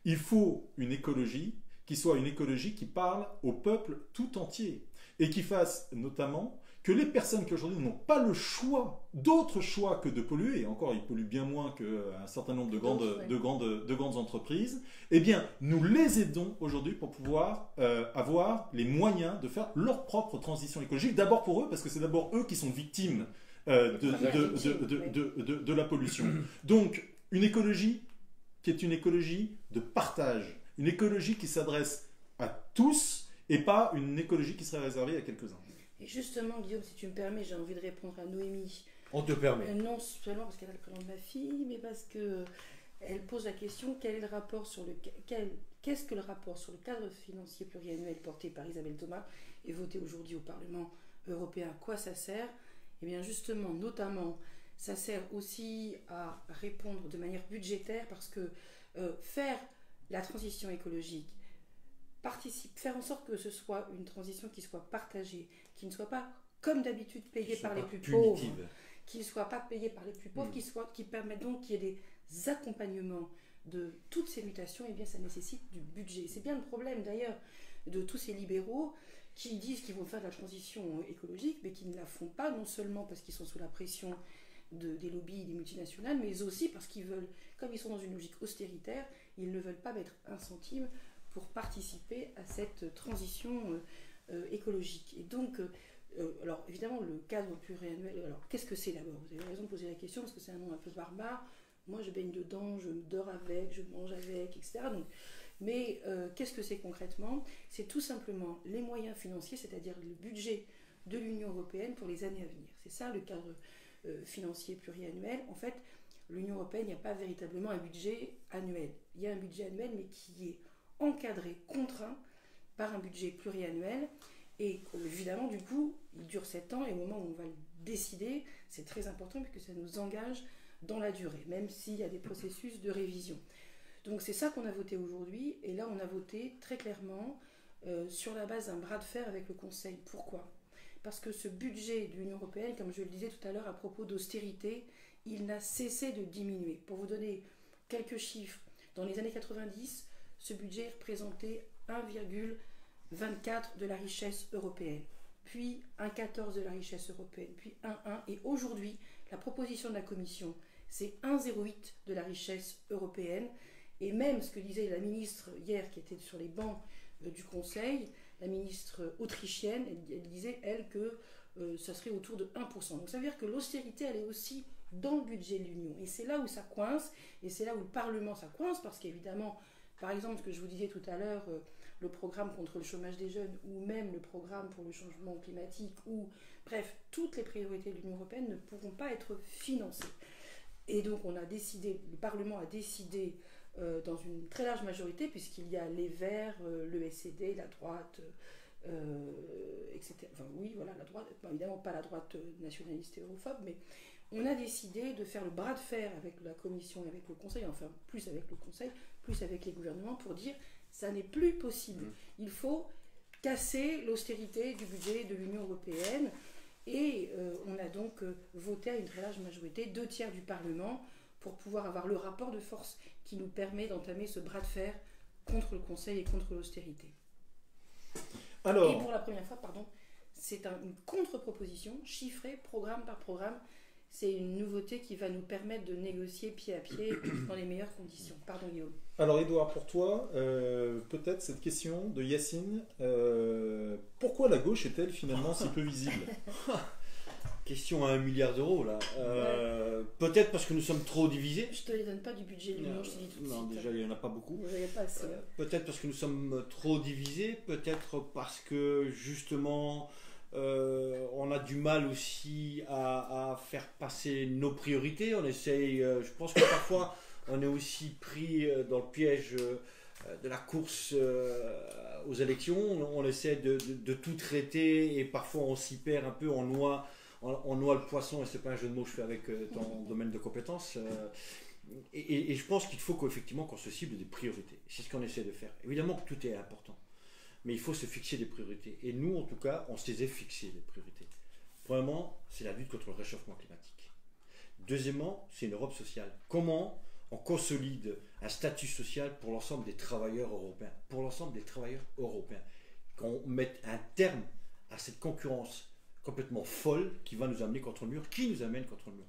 Il faut une écologie qui soit une écologie qui parle au peuple tout entier et qui fasse notamment que les personnes qui aujourd'hui n'ont pas le choix, d'autre choix que de polluer, et encore ils polluent bien moins qu'un certain nombre de grandes entreprises, eh bien nous les aidons aujourd'hui pour pouvoir avoir les moyens de faire leur propre transition écologique, d'abord pour eux, parce que c'est d'abord eux qui sont victimes de la pollution. Donc une écologie qui est une écologie de partage, une écologie qui s'adresse à tous et pas une écologie qui serait réservée à quelques-uns. Et justement, Guillaume, si tu me permets, j'ai envie de répondre à Noémie. On te permet. Non seulement parce qu'elle a le prénom de ma fille, mais parce qu'elle pose la question, quel est le rapport sur qu'est-ce que le rapport sur le cadre financier pluriannuel porté par Isabelle Thomas et voté aujourd'hui au Parlement européen, à quoi ça sert? Eh bien justement, notamment, ça sert aussi à répondre de manière budgétaire parce que faire la transition écologique, faire en sorte que ce soit une transition qui soit partagée, qui ne soit pas, comme d'habitude, payée par les plus pauvres, qui ne soit pas payée par les plus pauvres, qui permette donc qu'il y ait des accompagnements de toutes ces mutations, et bien ça nécessite du budget. C'est bien le problème d'ailleurs de tous ces libéraux qui disent qu'ils vont faire de la transition écologique, mais qui ne la font pas, non seulement parce qu'ils sont sous la pression des lobbies, des multinationales, mais aussi parce qu'ils veulent, comme ils sont dans une logique austéritaire, ils ne veulent pas mettre un centime pour participer à cette transition écologique. Et donc, alors évidemment, le cadre pluriannuel, alors qu'est-ce que c'est d'abord? Vous avez raison de poser la question parce que c'est un nom un peu barbare. Moi, je baigne dedans, je dors avec, je mange avec, etc. Donc, mais qu'est-ce que c'est concrètement? C'est tout simplement les moyens financiers, c'est-à-dire le budget de l'Union européenne pour les années à venir. C'est ça le cadre financier pluriannuel, en fait, l'Union européenne, il n'y a pas véritablement un budget annuel. Il y a un budget annuel, mais qui est encadré, contraint par un budget pluriannuel. Et évidemment, du coup, il dure 7 ans et au moment où on va le décider, c'est très important puisque ça nous engage dans la durée, même s'il y a des processus de révision. Donc c'est ça qu'on a voté aujourd'hui. Et là, on a voté très clairement sur la base d'un bras de fer avec le Conseil. Pourquoi ? Parce que ce budget de l'Union européenne, comme je le disais tout à l'heure à propos d'austérité, il n'a cessé de diminuer. Pour vous donner quelques chiffres, dans les années 90, ce budget représentait 1,24 de la richesse européenne, puis 1,14 de la richesse européenne, puis 1,1. Et aujourd'hui, la proposition de la Commission, c'est 1,08 de la richesse européenne. Et même ce que disait la ministre hier, qui était sur les bancs du Conseil, la ministre autrichienne, elle disait, elle, que ça serait autour de 1%. Donc ça veut dire que l'austérité, elle est aussi dans le budget de l'Union. Et c'est là où ça coince, et c'est là où le Parlement ça coince, parce qu'évidemment, par exemple, ce que je vous disais tout à l'heure, le programme contre le chômage des jeunes, ou même le programme pour le changement climatique, ou bref, toutes les priorités de l'Union européenne ne pourront pas être financées. Et donc on a décidé, le Parlement a décidé dans une très large majorité, puisqu'il y a les Verts, le SED, la droite, etc. Enfin oui, voilà, la droite, évidemment pas la droite nationaliste et europhobe, mais on a décidé de faire le bras de fer avec la Commission et avec le Conseil, enfin plus avec le Conseil, plus avec les gouvernements, pour dire ça n'est plus possible. Il faut casser l'austérité du budget de l'Union européenne. Et on a donc voté à une très large majorité, 2/3 du Parlement, pour pouvoir avoir le rapport de force qui nous permet d'entamer ce bras de fer contre le Conseil et contre l'austérité. Alors, et pour la première fois, pardon, c'est une contre-proposition, chiffrée programme par programme. C'est une nouveauté qui va nous permettre de négocier pied à pied dans les meilleures conditions. Pardon Guillaume. alors Édouard, pour toi, peut-être cette question de Yacine, pourquoi la gauche est-elle finalement si peu visible? Question à 1 milliard d'euros là. Peut-être parce que nous sommes trop divisés. Je te les donne pas du budget de l'Union, je te dis tout de suite. Non, déjà il n'y en a pas beaucoup. Vous n'avez pas assez. Peut-être parce que nous sommes trop divisés, peut-être parce que justement on a du mal aussi à faire passer nos priorités. On essaye, je pense que parfois on est aussi pris dans le piège de la course aux élections. On essaie de tout traiter et parfois on s'y perd un peu, on noie le poisson, et c'est pas un jeu de mots que je fais avec ton domaine de compétences. Et je pense qu'il faut qu'effectivement qu'on se cible des priorités. C'est ce qu'on essaie de faire. Évidemment que tout est important, mais il faut se fixer des priorités. Et nous, en tout cas, on se les a fixées, les priorités. Premièrement, c'est la lutte contre le réchauffement climatique. Deuxièmement, c'est une Europe sociale. Comment on consolide un statut social pour l'ensemble des travailleurs européens, qu'on mette un terme à cette concurrence complètement folle qui va nous amener contre le mur, qui nous amène contre le mur.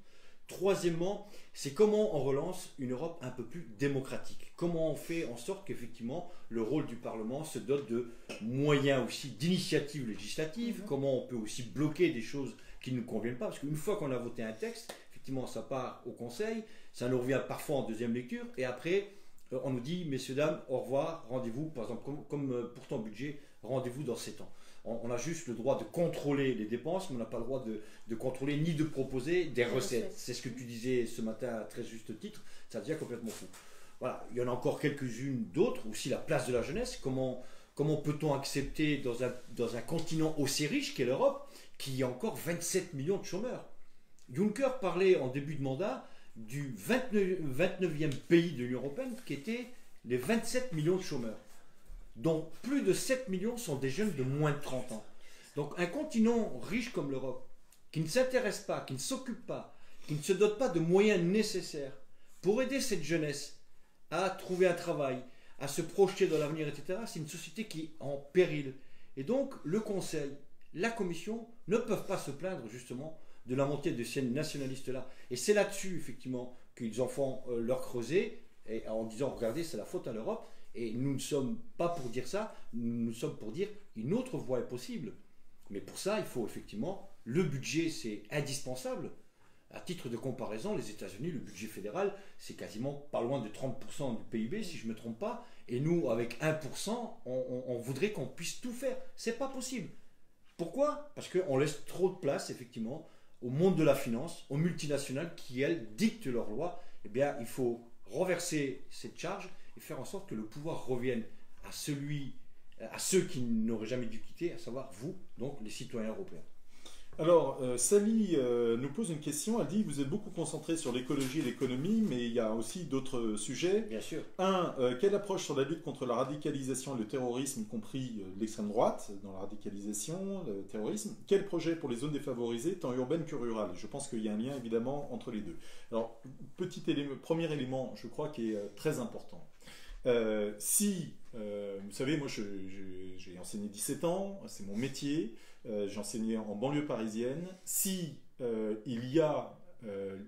Troisièmement, c'est comment on relance une Europe un peu plus démocratique. Comment on fait en sorte qu'effectivement le rôle du Parlement se dote de moyens aussi d'initiatives législatives. Comment on peut aussi bloquer des choses qui ne nous conviennent pas. Parce qu'une fois qu'on a voté un texte, effectivement ça part au Conseil, ça nous revient parfois en deuxième lecture, et après on nous dit, messieurs, dames, au revoir, rendez-vous, par exemple, comme pour ton budget, rendez-vous dans 7 ans. On a juste le droit de contrôler les dépenses, mais on n'a pas le droit de contrôler ni de proposer des recettes. C'est ce que tu disais ce matin à très juste titre, ça devient complètement fou. Voilà, il y en a encore quelques-unes d'autres, aussi la place de la jeunesse. Comment peut-on accepter dans un continent aussi riche qu'est l'Europe, qu'il y a encore 27 millions de chômeurs? Juncker parlait en début de mandat du 29e pays de l'Union européenne qui était les 27 millions de chômeurs, dont plus de 7 millions sont des jeunes de moins de 30 ans. Donc un continent riche comme l'Europe, qui ne s'intéresse pas, qui ne s'occupe pas, qui ne se dote pas de moyens nécessaires pour aider cette jeunesse à trouver un travail, à se projeter dans l'avenir, etc., c'est une société qui est en péril. Et donc le Conseil, la Commission ne peuvent pas se plaindre justement de la montée de ces nationalistes-là. Et c'est là-dessus, effectivement, qu'ils en font leur creuset, et en disant, regardez, c'est la faute à l'Europe. Et nous ne sommes pas pour dire ça, nous sommes pour dire une autre voie est possible. Mais pour ça, il faut effectivement, le budget, c'est indispensable. À titre de comparaison, les États-Unis, le budget fédéral, c'est quasiment pas loin de 30% du PIB, si je ne me trompe pas. Et nous, avec 1%, on voudrait qu'on puisse tout faire. C'est pas possible. Pourquoi? Parce qu'on laisse trop de place, effectivement, au monde de la finance, aux multinationales qui, elles, dictent leurs lois. Eh bien, il faut renverser cette charge et faire en sorte que le pouvoir revienne à ceux qui n'auraient jamais dû quitter, à savoir vous, donc les citoyens européens. Alors, Sally nous pose une question. Elle dit, vous êtes beaucoup concentré sur l'écologie et l'économie, mais il y a aussi d'autres sujets. Bien sûr. Quelle approche sur la lutte contre la radicalisation et le terrorisme, y compris l'extrême droite, dans la radicalisation, le terrorisme? Quel projet pour les zones défavorisées, tant urbaines que rurales? Je pense qu'il y a un lien, évidemment, entre les deux. Alors, premier élément, je crois, qui est très important. Vous savez, moi j'ai enseigné 17 ans, c'est mon métier, j'ai enseigné en banlieue parisienne. Il y a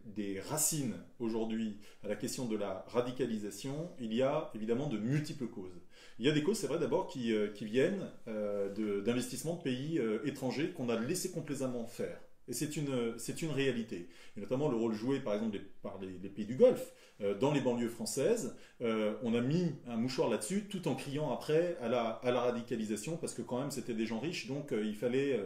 des racines aujourd'hui à la question de la radicalisation, il y a évidemment de multiples causes. Il y a des causes, c'est vrai d'abord, qui viennent d'investissements de pays étrangers qu'on a laissé complaisamment faire. Et c'est une réalité. Et notamment le rôle joué par exemple par les pays du Golfe. Dans les banlieues françaises, on a mis un mouchoir là-dessus tout en criant après à la radicalisation parce que quand même c'était des gens riches, donc il fallait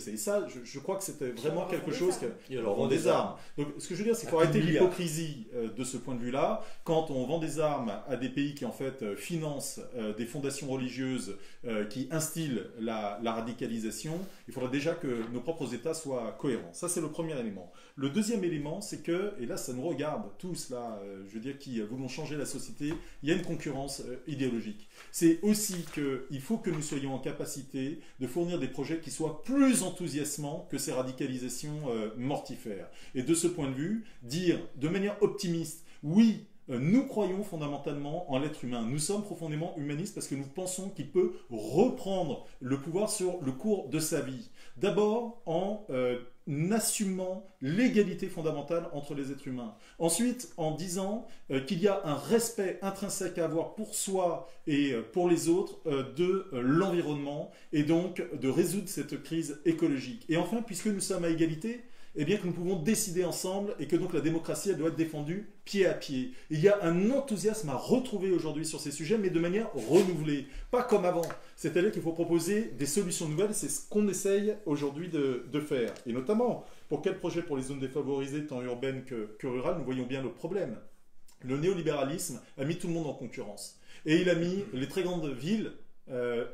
ça. Et ça, je crois que c'était vraiment quelque chose qui leur vend des armes. Donc ce que je veux dire, c'est qu'il faut arrêter l'hypocrisie de ce point de vue-là. Quand on vend des armes à des pays qui en fait financent des fondations religieuses qui instillent la radicalisation, il faudra déjà que nos propres États soient cohérents. Ça, c'est le premier élément. Le deuxième élément, c'est que, et là ça nous regarde tous, là, je veux dire, qui voulons changer la société, il y a une concurrence idéologique. C'est aussi qu'il faut que nous soyons en capacité de fournir des projets qui soient plus enthousiasmants que ces radicalisations mortifères. Et de ce point de vue, dire de manière optimiste, oui, nous croyons fondamentalement en l'être humain. Nous sommes profondément humanistes parce que nous pensons qu'il peut reprendre le pouvoir sur le cours de sa vie. D'abord en assumant l'égalité fondamentale entre les êtres humains. Ensuite, en disant qu'il y a un respect intrinsèque à avoir pour soi et pour les autres de l'environnement et donc de résoudre cette crise écologique. Et enfin, puisque nous sommes à égalité, eh bien que nous pouvons décider ensemble et que donc la démocratie elle doit être défendue pied à pied. Il y a un enthousiasme à retrouver aujourd'hui sur ces sujets, mais de manière renouvelée, pas comme avant. C'est-à-dire qu'il faut proposer des solutions nouvelles, c'est ce qu'on essaye aujourd'hui de faire. Et notamment, pour quel projet pour les zones défavorisées, tant urbaines que rurales, nous voyons bien le problème. Le néolibéralisme a mis tout le monde en concurrence. Et il a mis les très grandes villes,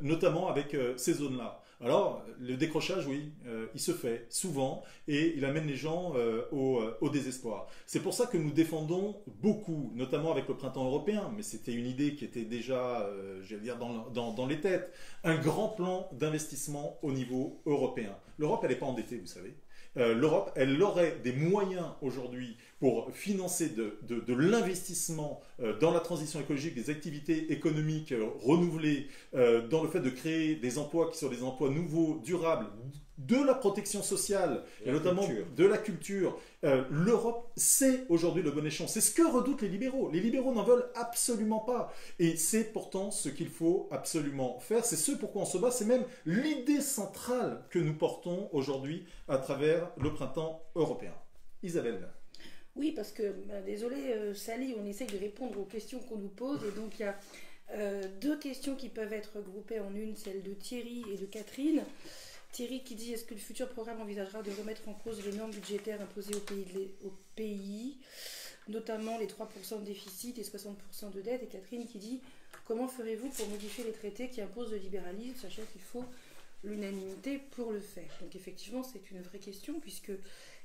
notamment avec ces zones-là. Alors, le décrochage, oui, il se fait souvent et il amène les gens au désespoir. C'est pour ça que nous défendons beaucoup, notamment avec le printemps européen, mais c'était une idée qui était déjà, j'allais dire, dans les têtes, un grand plan d'investissement au niveau européen. L'Europe, elle n'est pas endettée, vous savez. L'Europe, elle aurait des moyens aujourd'hui pour financer de l'investissement dans la transition écologique, des activités économiques renouvelées, dans le fait de créer des emplois qui sont des emplois nouveaux, durables, de la protection sociale et notamment de la culture. L'Europe, c'est aujourd'hui le bon échelon. C'est ce que redoutent les libéraux. Les libéraux n'en veulent absolument pas. Et c'est pourtant ce qu'il faut absolument faire. C'est ce pourquoi on se bat. C'est même l'idée centrale que nous portons aujourd'hui à travers le printemps européen. Isabelle. Oui, parce que, désolé Sally, on essaye de répondre aux questions qu'on nous pose. Et donc il y a deux questions qui peuvent être groupées en une, celle de Thierry et de Catherine. Thierry qui dit: est-ce que le futur programme envisagera de remettre en cause les normes budgétaires imposées au pays, notamment les 3% de déficit et 60% de dette? Et Catherine qui dit: comment ferez-vous pour modifier les traités qui imposent le libéralisme, sachant qu'il faut l'unanimité pour le faire? Donc effectivement, c'est une vraie question, puisque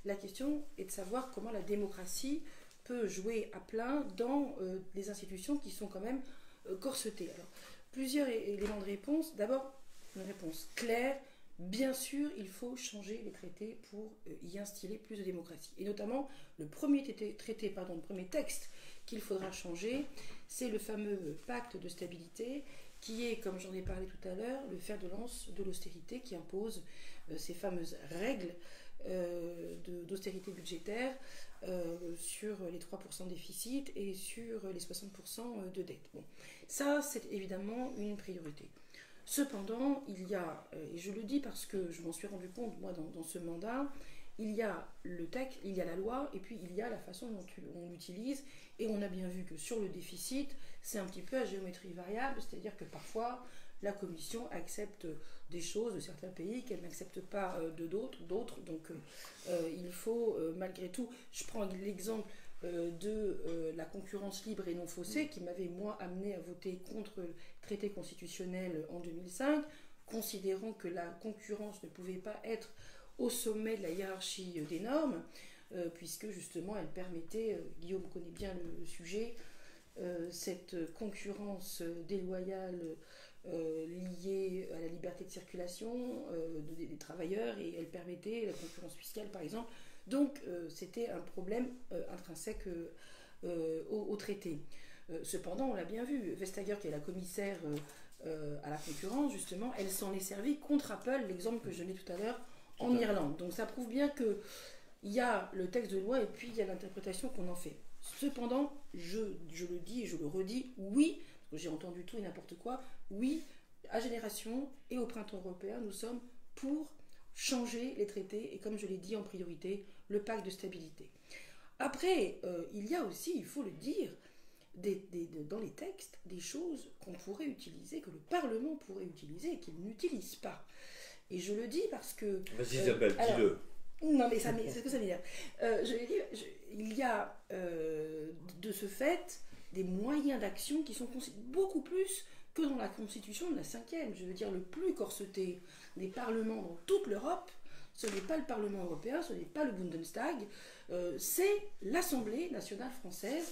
la question est de savoir comment la démocratie peut jouer à plein dans les institutions qui sont quand même corsetées. Alors, plusieurs éléments de réponse. D'abord, une réponse claire. Bien sûr, il faut changer les traités pour y instiller plus de démocratie. Et notamment, le premier texte qu'il faudra changer, c'est le fameux pacte de stabilité, qui est, comme j'en ai parlé tout à l'heure, le fer de lance de l'austérité, qui impose ces fameuses règles d'austérité budgétaire sur les 3% de déficit et sur les 60% de dette. Bon, ça, c'est évidemment une priorité. Cependant, il y a, et je le dis parce que je m'en suis rendu compte moi dans ce mandat, il y a le texte, il y a la loi, et puis il y a la façon dont on l'utilise, et on a bien vu que sur le déficit, c'est un petit peu à géométrie variable, c'est-à-dire que parfois la Commission accepte des choses de certains pays qu'elle n'accepte pas de d'autres. Donc il faut malgré tout, je prends l'exemple de la concurrence libre et non faussée qui m'avait moi amené à voter contre le traité constitutionnel en 2005, considérant que la concurrence ne pouvait pas être au sommet de la hiérarchie des normes, puisque justement elle permettait, Guillaume connaît bien le sujet, cette concurrence déloyale liée à la liberté de circulation des travailleurs, et elle permettait la concurrence fiscale par exemple. Donc c'était un problème intrinsèque au traité. Cependant, on l'a bien vu, Vestager, qui est la commissaire à la concurrence, justement, elle s'en est servie contre Apple, l'exemple que je donnais tout à l'heure en Irlande. Donc ça prouve bien qu'il y a le texte de loi et puis il y a l'interprétation qu'on en fait. Cependant, je le dis et je le redis, oui, parce que j'ai entendu tout et n'importe quoi, oui, à Génération et au Printemps européen, nous sommes pour changer les traités et, comme je l'ai dit en priorité, le pacte de stabilité. Après, il y a aussi, il faut le dire, dans les textes, des choses qu'on pourrait utiliser, que le Parlement pourrait utiliser et qu'il n'utilise pas. Et je le dis parce que... Vas-y Isabelle, dis-le. Non, mais c'est ce que ça veut dire. Je vais dire, il y a de ce fait des moyens d'action qui sont beaucoup plus que dans la Constitution de la 5e. Je veux dire, le plus corseté des parlements dans toute l'Europe, ce n'est pas le Parlement européen, ce n'est pas le Bundestag, c'est l'Assemblée nationale française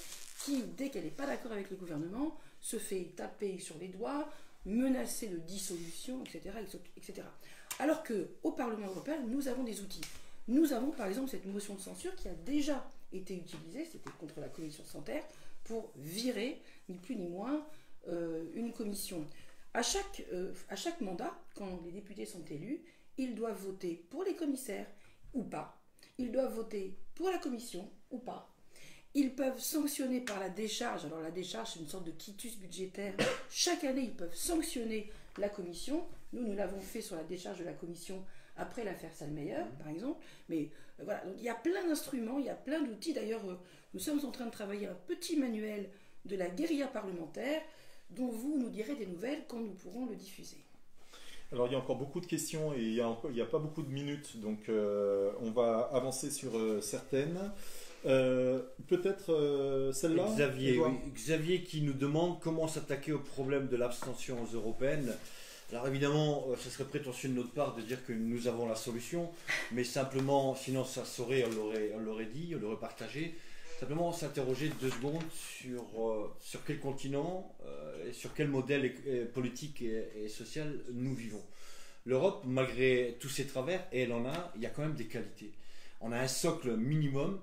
qui, dès qu'elle n'est pas d'accord avec le gouvernement, se fait taper sur les doigts, menacer de dissolution, etc., etc. Alors qu'au Parlement européen, nous avons des outils. Nous avons par exemple cette motion de censure qui a déjà été utilisée, c'était contre la commission Santer, pour virer, ni plus ni moins, une commission. À chaque mandat, quand les députés sont élus, ils doivent voter pour les commissaires ou pas. Ils doivent voter pour la commission ou pas. Ils peuvent sanctionner par la décharge. Alors la décharge, c'est une sorte de quitus budgétaire. Chaque année, ils peuvent sanctionner la commission. Nous l'avons fait sur la décharge de la commission après l'affaire Salmeyer, par exemple. Mais voilà, donc il y a plein d'instruments, il y a plein d'outils. D'ailleurs, nous sommes en train de travailler un petit manuel de la guérilla parlementaire dont vous nous direz des nouvelles quand nous pourrons le diffuser. Alors il y a encore beaucoup de questions et il n'y a pas beaucoup de minutes, donc on va avancer sur certaines. Peut-être celle-là, Xavier qui nous demande comment s'attaquer au problème de l'abstention aux européennes. Alors évidemment, ce serait prétentieux de notre part de dire que nous avons la solution, mais simplement, sinon ça saurait, on l'aurait dit, on l'aurait partagé. Simplement s'interroger 2 secondes sur quel continent et sur quel modèle politique et social nous vivons. L'Europe, malgré tous ses travers, et elle en a, il y a quand même des qualités. On a un socle minimum,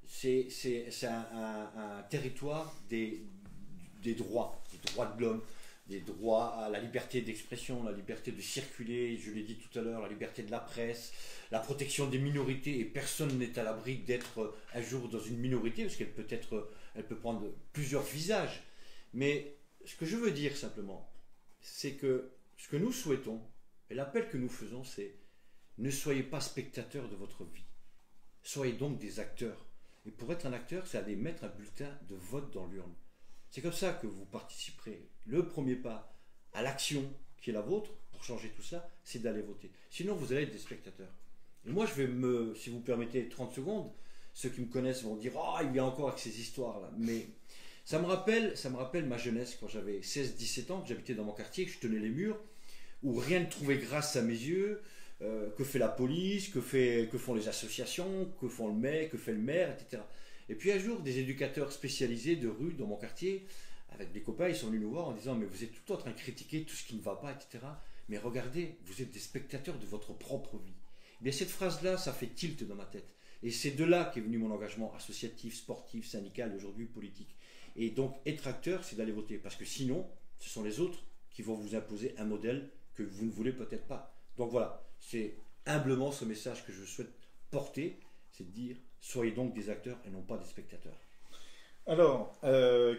c'est un territoire des droits de l'homme, des droits à la liberté d'expression, la liberté de circuler, je l'ai dit tout à l'heure, la liberté de la presse, la protection des minorités, et personne n'est à l'abri d'être un jour dans une minorité, parce qu'elle peut prendre plusieurs visages. Mais ce que je veux dire simplement, c'est que ce que nous souhaitons, et l'appel que nous faisons, c'est ne soyez pas spectateurs de votre vie. Soyez donc des acteurs. Et pour être un acteur, c'est aller mettre un bulletin de vote dans l'urne. C'est comme ça que vous participerez. Le premier pas à l'action qui est la vôtre, pour changer tout ça, c'est d'aller voter. Sinon, vous allez être des spectateurs. Et moi, je vais si vous permettez 30 secondes, ceux qui me connaissent vont dire « Ah, il vient encore avec ces histoires-là ». Mais ça me rappelle ma jeunesse, quand j'avais 16-17 ans, que j'habitais dans mon quartier, que je tenais les murs, où rien ne trouvait grâce à mes yeux, que fait la police, que font les associations, que fait le maire, etc. Et puis un jour, des éducateurs spécialisés de rue dans mon quartier, avec des copains, ils sont venus nous voir en disant « Mais vous êtes tout le temps en train de critiquer tout ce qui ne va pas, etc. Mais regardez, vous êtes des spectateurs de votre propre vie. » Mais cette phrase-là, ça fait tilt dans ma tête. Et c'est de là qu'est venu mon engagement associatif, sportif, syndical, aujourd'hui politique. Et donc, être acteur, c'est d'aller voter. Parce que sinon, ce sont les autres qui vont vous imposer un modèle que vous ne voulez peut-être pas. Donc voilà, c'est humblement ce message que je souhaite porter, c'est de dire, soyez donc des acteurs et non pas des spectateurs. Alors,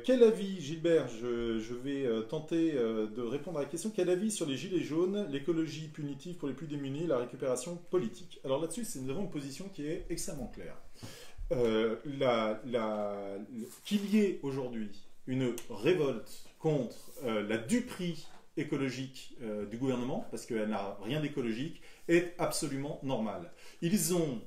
quel avis, Gilbert, je vais tenter de répondre à la question, quel avis sur les gilets jaunes, l'écologie punitive pour les plus démunis, la récupération politique? Alors là-dessus, nous avons une position qui est extrêmement claire. Qu'il y ait aujourd'hui une révolte contre la duperie écologique du gouvernement, parce qu'elle n'a rien d'écologique, est absolument normale. Ils ont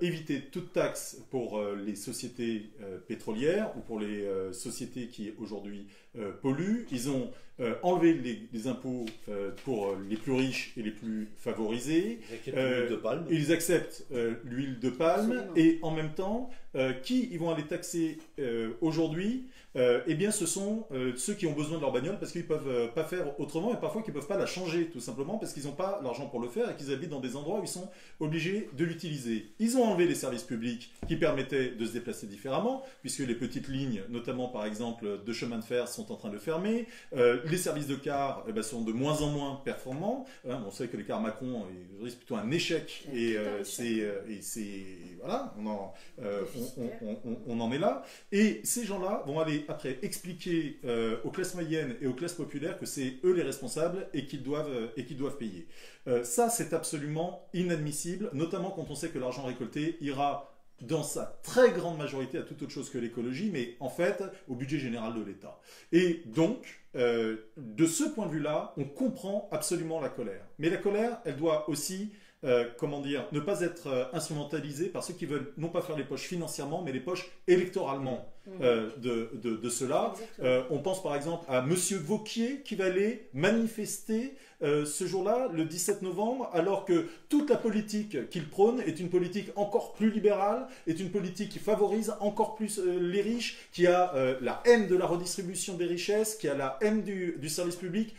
évité toute taxe pour les sociétés pétrolières ou pour les sociétés qui aujourd'hui polluent. Ils ont enlevé les impôts pour les plus riches et les plus favorisés. L'huile de palme. Ils acceptent l'huile de palme. Absolument. Et en même temps, qui ils vont aller taxer aujourd'hui? Eh bien, ce sont ceux qui ont besoin de leur bagnole parce qu'ils ne peuvent pas faire autrement et parfois qu'ils ne peuvent pas la changer tout simplement parce qu'ils n'ont pas l'argent pour le faire et qu'ils habitent dans des endroits où ils sont obligés de l'utiliser. Ils ont enlevé les services publics qui permettaient de se déplacer différemment puisque les petites lignes, notamment par exemple de chemin de fer, sont en train de fermer. Les services de cars sont de moins en moins performants. On sait que les cars Macron c'est plutôt un échec et c'est voilà, on en est là. Et ces gens-là vont aller après expliquer aux classes moyennes et aux classes populaires que c'est eux les responsables et qu'ils doivent payer. Ça, c'est absolument inadmissible, notamment quand on sait que l'argent récolté ira dans sa très grande majorité à toute autre chose que l'écologie, mais en fait au budget général de l'État. Et donc, de ce point de vue-là, on comprend absolument la colère. Mais la colère, elle doit aussi ne pas être instrumentalisée par ceux qui veulent non pas faire les poches financièrement, mais les poches électoralement de cela. On pense par exemple à Monsieur Wauquiez qui va aller manifester ce jour-là, le 17 novembre, alors que toute la politique qu'il prône est une politique encore plus libérale, est une politique qui favorise encore plus les riches, qui a la haine de la redistribution des richesses, qui a la haine du service public.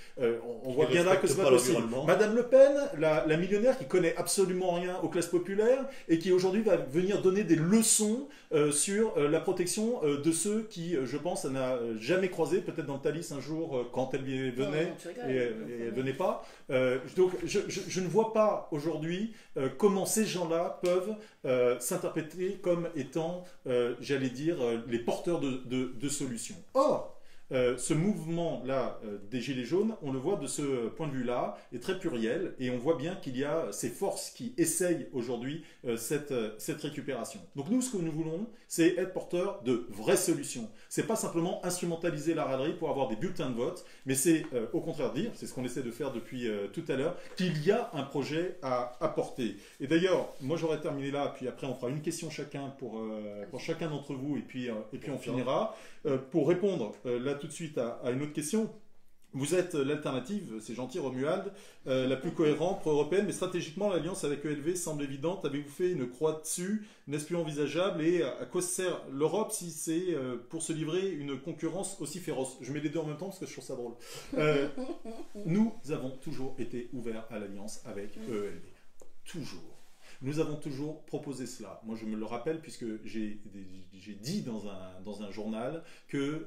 On voit bien là que c'est pas possible. Madame Le Pen, la millionnaire qui connaît absolument rien aux classes populaires et qui aujourd'hui va venir donner des leçons sur la protection de ceux qui, je pense, elle n'a jamais croisé, peut-être dans le Thalys un jour quand elle y venait et elle venait pas. Donc je ne vois pas aujourd'hui comment ces gens-là peuvent s'interpréter comme étant, j'allais dire, les porteurs de solutions. Or, ce mouvement-là des Gilets jaunes, on le voit de ce point de vue-là, est très pluriel et on voit bien qu'il y a ces forces qui essayent aujourd'hui cette récupération. Donc nous, ce que nous voulons, c'est être porteurs de vraies solutions. C'est pas simplement instrumentaliser la râlerie pour avoir des bulletins de vote, mais c'est au contraire dire, c'est ce qu'on essaie de faire depuis tout à l'heure, qu'il y a un projet à apporter. Et d'ailleurs, moi j'aurais terminé là, puis après on fera une question chacun pour chacun d'entre vous et puis on finira. Pour répondre là tout de suite à une autre question, vous êtes l'alternative, c'est gentil Romuald, la plus cohérente, pro-européenne, mais stratégiquement l'alliance avec ELV semble évidente. Avez-vous fait une croix dessus? N'est-ce plus envisageable? Et à quoi sert l'Europe si c'est pour se livrer une concurrence aussi féroce? Je mets les deux en même temps parce que je trouve ça drôle. Nous avons toujours été ouverts à l'alliance avec ELV. Toujours. Nous avons toujours proposé cela. Moi, je me le rappelle puisque j'ai dit dans un journal que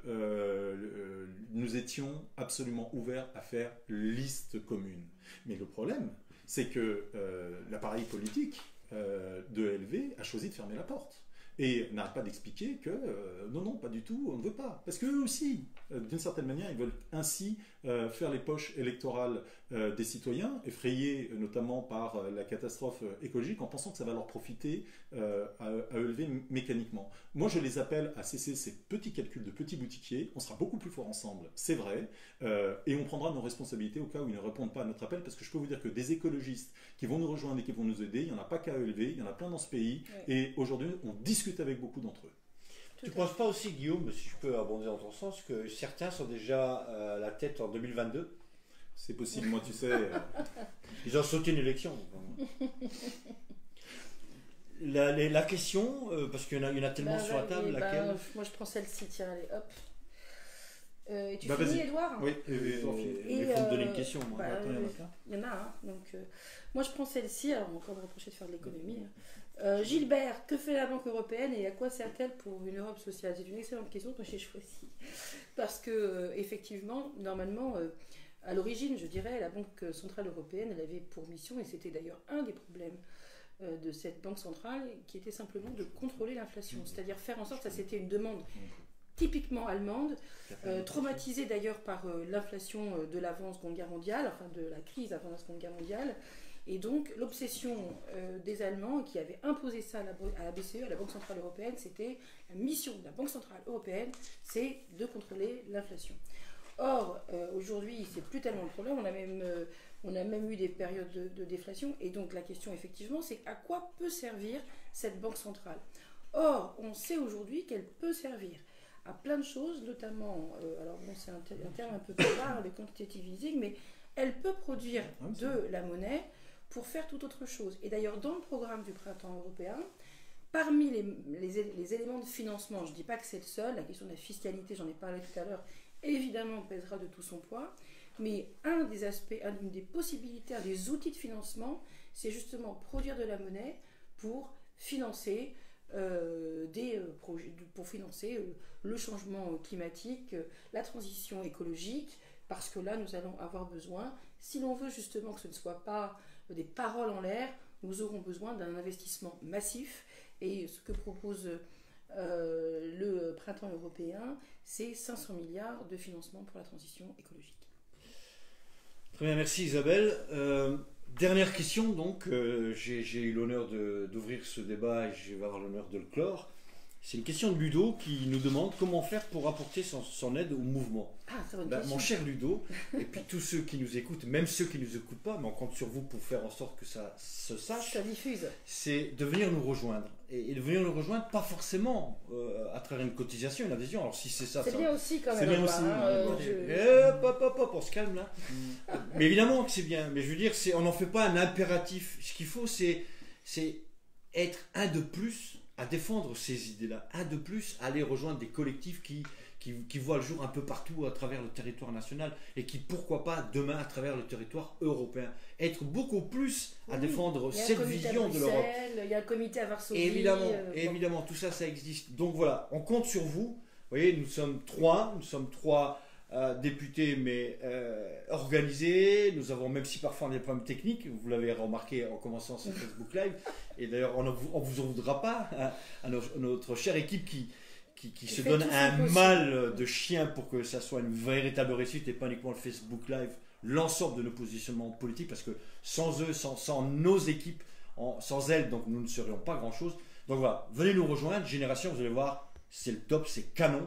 nous étions absolument ouverts à faire liste commune. Mais le problème, c'est que l'appareil politique de ELV a choisi de fermer la porte. Et n'arrête pas d'expliquer que non, pas du tout, on ne veut pas. Parce qu'eux aussi, d'une certaine manière, ils veulent ainsi faire les poches électorales des citoyens, effrayés notamment par la catastrophe écologique, en pensant que ça va leur profiter à ELV mécaniquement. Moi, je les appelle à cesser ces petits calculs de petits boutiquiers. On sera beaucoup plus forts ensemble, c'est vrai, et on prendra nos responsabilités au cas où ils ne répondent pas à notre appel, parce que je peux vous dire que des écologistes qui vont nous rejoindre et qui vont nous aider, il n'y en a pas qu'à ELV, il y en a plein dans ce pays, et aujourd'hui, on discute avec beaucoup d'entre eux. Tu ne penses pas aussi, Guillaume, si je peux abonder dans ton sens, que certains sont déjà à la tête en 2022? C'est possible, moi tu sais. Ils ont sauté une élection. La question, parce qu'il y en a tellement sur la table, laquelle moi je prends celle-ci, tiens, allez, hop. Et tu vas-y. finis, Edouard? Oui, il faut me donner une question. Moi. Il y en a un. Donc, moi je prends celle-ci, alors on va encore me reprocher de faire de l'économie. Gilbert, que fait la Banque européenne et à quoi sert-elle pour une Europe sociale? C'est une excellente question que j'ai choisie. Parce que, effectivement, normalement, à l'origine, je dirais, la Banque centrale européenne, elle avait pour mission, et c'était d'ailleurs un des problèmes de cette banque centrale, qui était simplement de contrôler l'inflation. C'est-à-dire faire en sorte, ça c'était une demande typiquement allemande, traumatisée d'ailleurs par l'inflation de l'avant-seconde guerre mondiale, enfin de la crise avant la seconde guerre mondiale. Et donc l'obsession des Allemands qui avaient imposé ça à la BCE, à la Banque Centrale Européenne, c'était la mission de la Banque Centrale Européenne, c'est de contrôler l'inflation. Or, aujourd'hui, c'est plus tellement le problème. On a même eu des périodes de déflation. Et donc, la question, effectivement, c'est à quoi peut servir cette banque centrale? Or, on sait aujourd'hui qu'elle peut servir à plein de choses, notamment, alors bon, c'est un terme un peu plus rare, le quantitative easing, mais elle peut produire de la monnaie pour faire tout autre chose. Et d'ailleurs, dans le programme du printemps européen, parmi les éléments de financement, je ne dis pas que c'est le seul, la question de la fiscalité, j'en ai parlé tout à l'heure, évidemment pèsera de tout son poids, mais un des aspects, une des possibilités, un des outils de financement, c'est justement produire de la monnaie pour financer des projets, pour financer le changement climatique, la transition écologique, parce que là, nous allons avoir besoin, si l'on veut justement que ce ne soit pas des paroles en l'air, nous aurons besoin d'un investissement massif. Et ce que propose le printemps européen, c'est 500 milliards de financement pour la transition écologique. Très bien, merci Isabelle. Dernière question, donc, j'ai eu l'honneur d'ouvrir ce débat et je vais avoir l'honneur de le clore. C'est une question de Ludo qui nous demande comment faire pour apporter son aide au mouvement. Ah, très bonne question. Mon cher Ludo, et puis tous ceux qui nous écoutent, même ceux qui ne nous écoutent pas, mais on compte sur vous pour faire en sorte que ça se sache. Ça diffuse. C'est de venir nous rejoindre. Et de venir nous rejoindre, pas forcément à travers une cotisation, une adhésion. Alors si c'est ça, c'est bien aussi quand même. C'est bien aussi. On se calme là. Mais évidemment que c'est bien. Mais je veux dire, on n'en fait pas un impératif. Ce qu'il faut, c'est être un de plus à défendre ces idées-là, un de plus à aller rejoindre des collectifs qui voient le jour un peu partout à travers le territoire national et qui, pourquoi pas, demain à travers le territoire européen, être beaucoup plus à défendre cette vision de l'Europe. Il y a un comité à Varsovie. Évidemment, tout ça, ça existe. Donc voilà, on compte sur vous. Vous voyez, nous sommes trois députés, mais organisés. Nous avons, même si parfois on a des problèmes techniques, vous l'avez remarqué en commençant ce Facebook Live, et d'ailleurs on ne vous en voudra pas, à notre chère équipe qui se donne un mal de chien pour que ça soit une véritable réussite et pas uniquement le Facebook Live, l'ensemble de nos positionnements politiques, parce que sans eux, sans nos équipes, sans elles, donc nous ne serions pas grand-chose. Donc voilà, venez nous rejoindre, Génération, vous allez voir, c'est le top, c'est canon.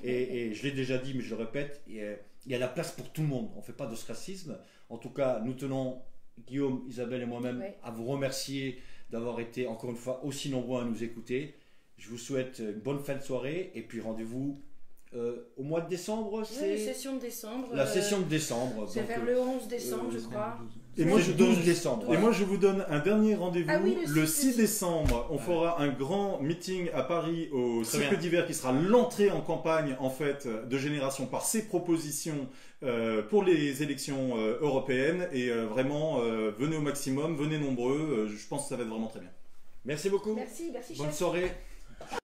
Et je l'ai déjà dit, mais je le répète, il y a la place pour tout le monde. On ne fait pas d'ostracisme. En tout cas, nous tenons, Guillaume, Isabelle et moi-même, à vous remercier d'avoir été encore une fois aussi nombreux à nous écouter. Je vous souhaite une bonne fin de soirée et puis rendez-vous au mois de décembre. C'est la session de décembre. La session de décembre. C'est vers le 11 décembre, je crois. Et moi, je 12 décembre. Et moi, je vous donne un dernier rendez-vous. Ah oui, le 6 décembre, on fera un grand meeting à Paris au Cirque d'hiver qui sera l'entrée en campagne en fait de Génération par ses propositions pour les élections européennes. Et vraiment, venez au maximum, venez nombreux. Je pense que ça va être vraiment très bien. Merci beaucoup. Merci Bonne chef. soirée.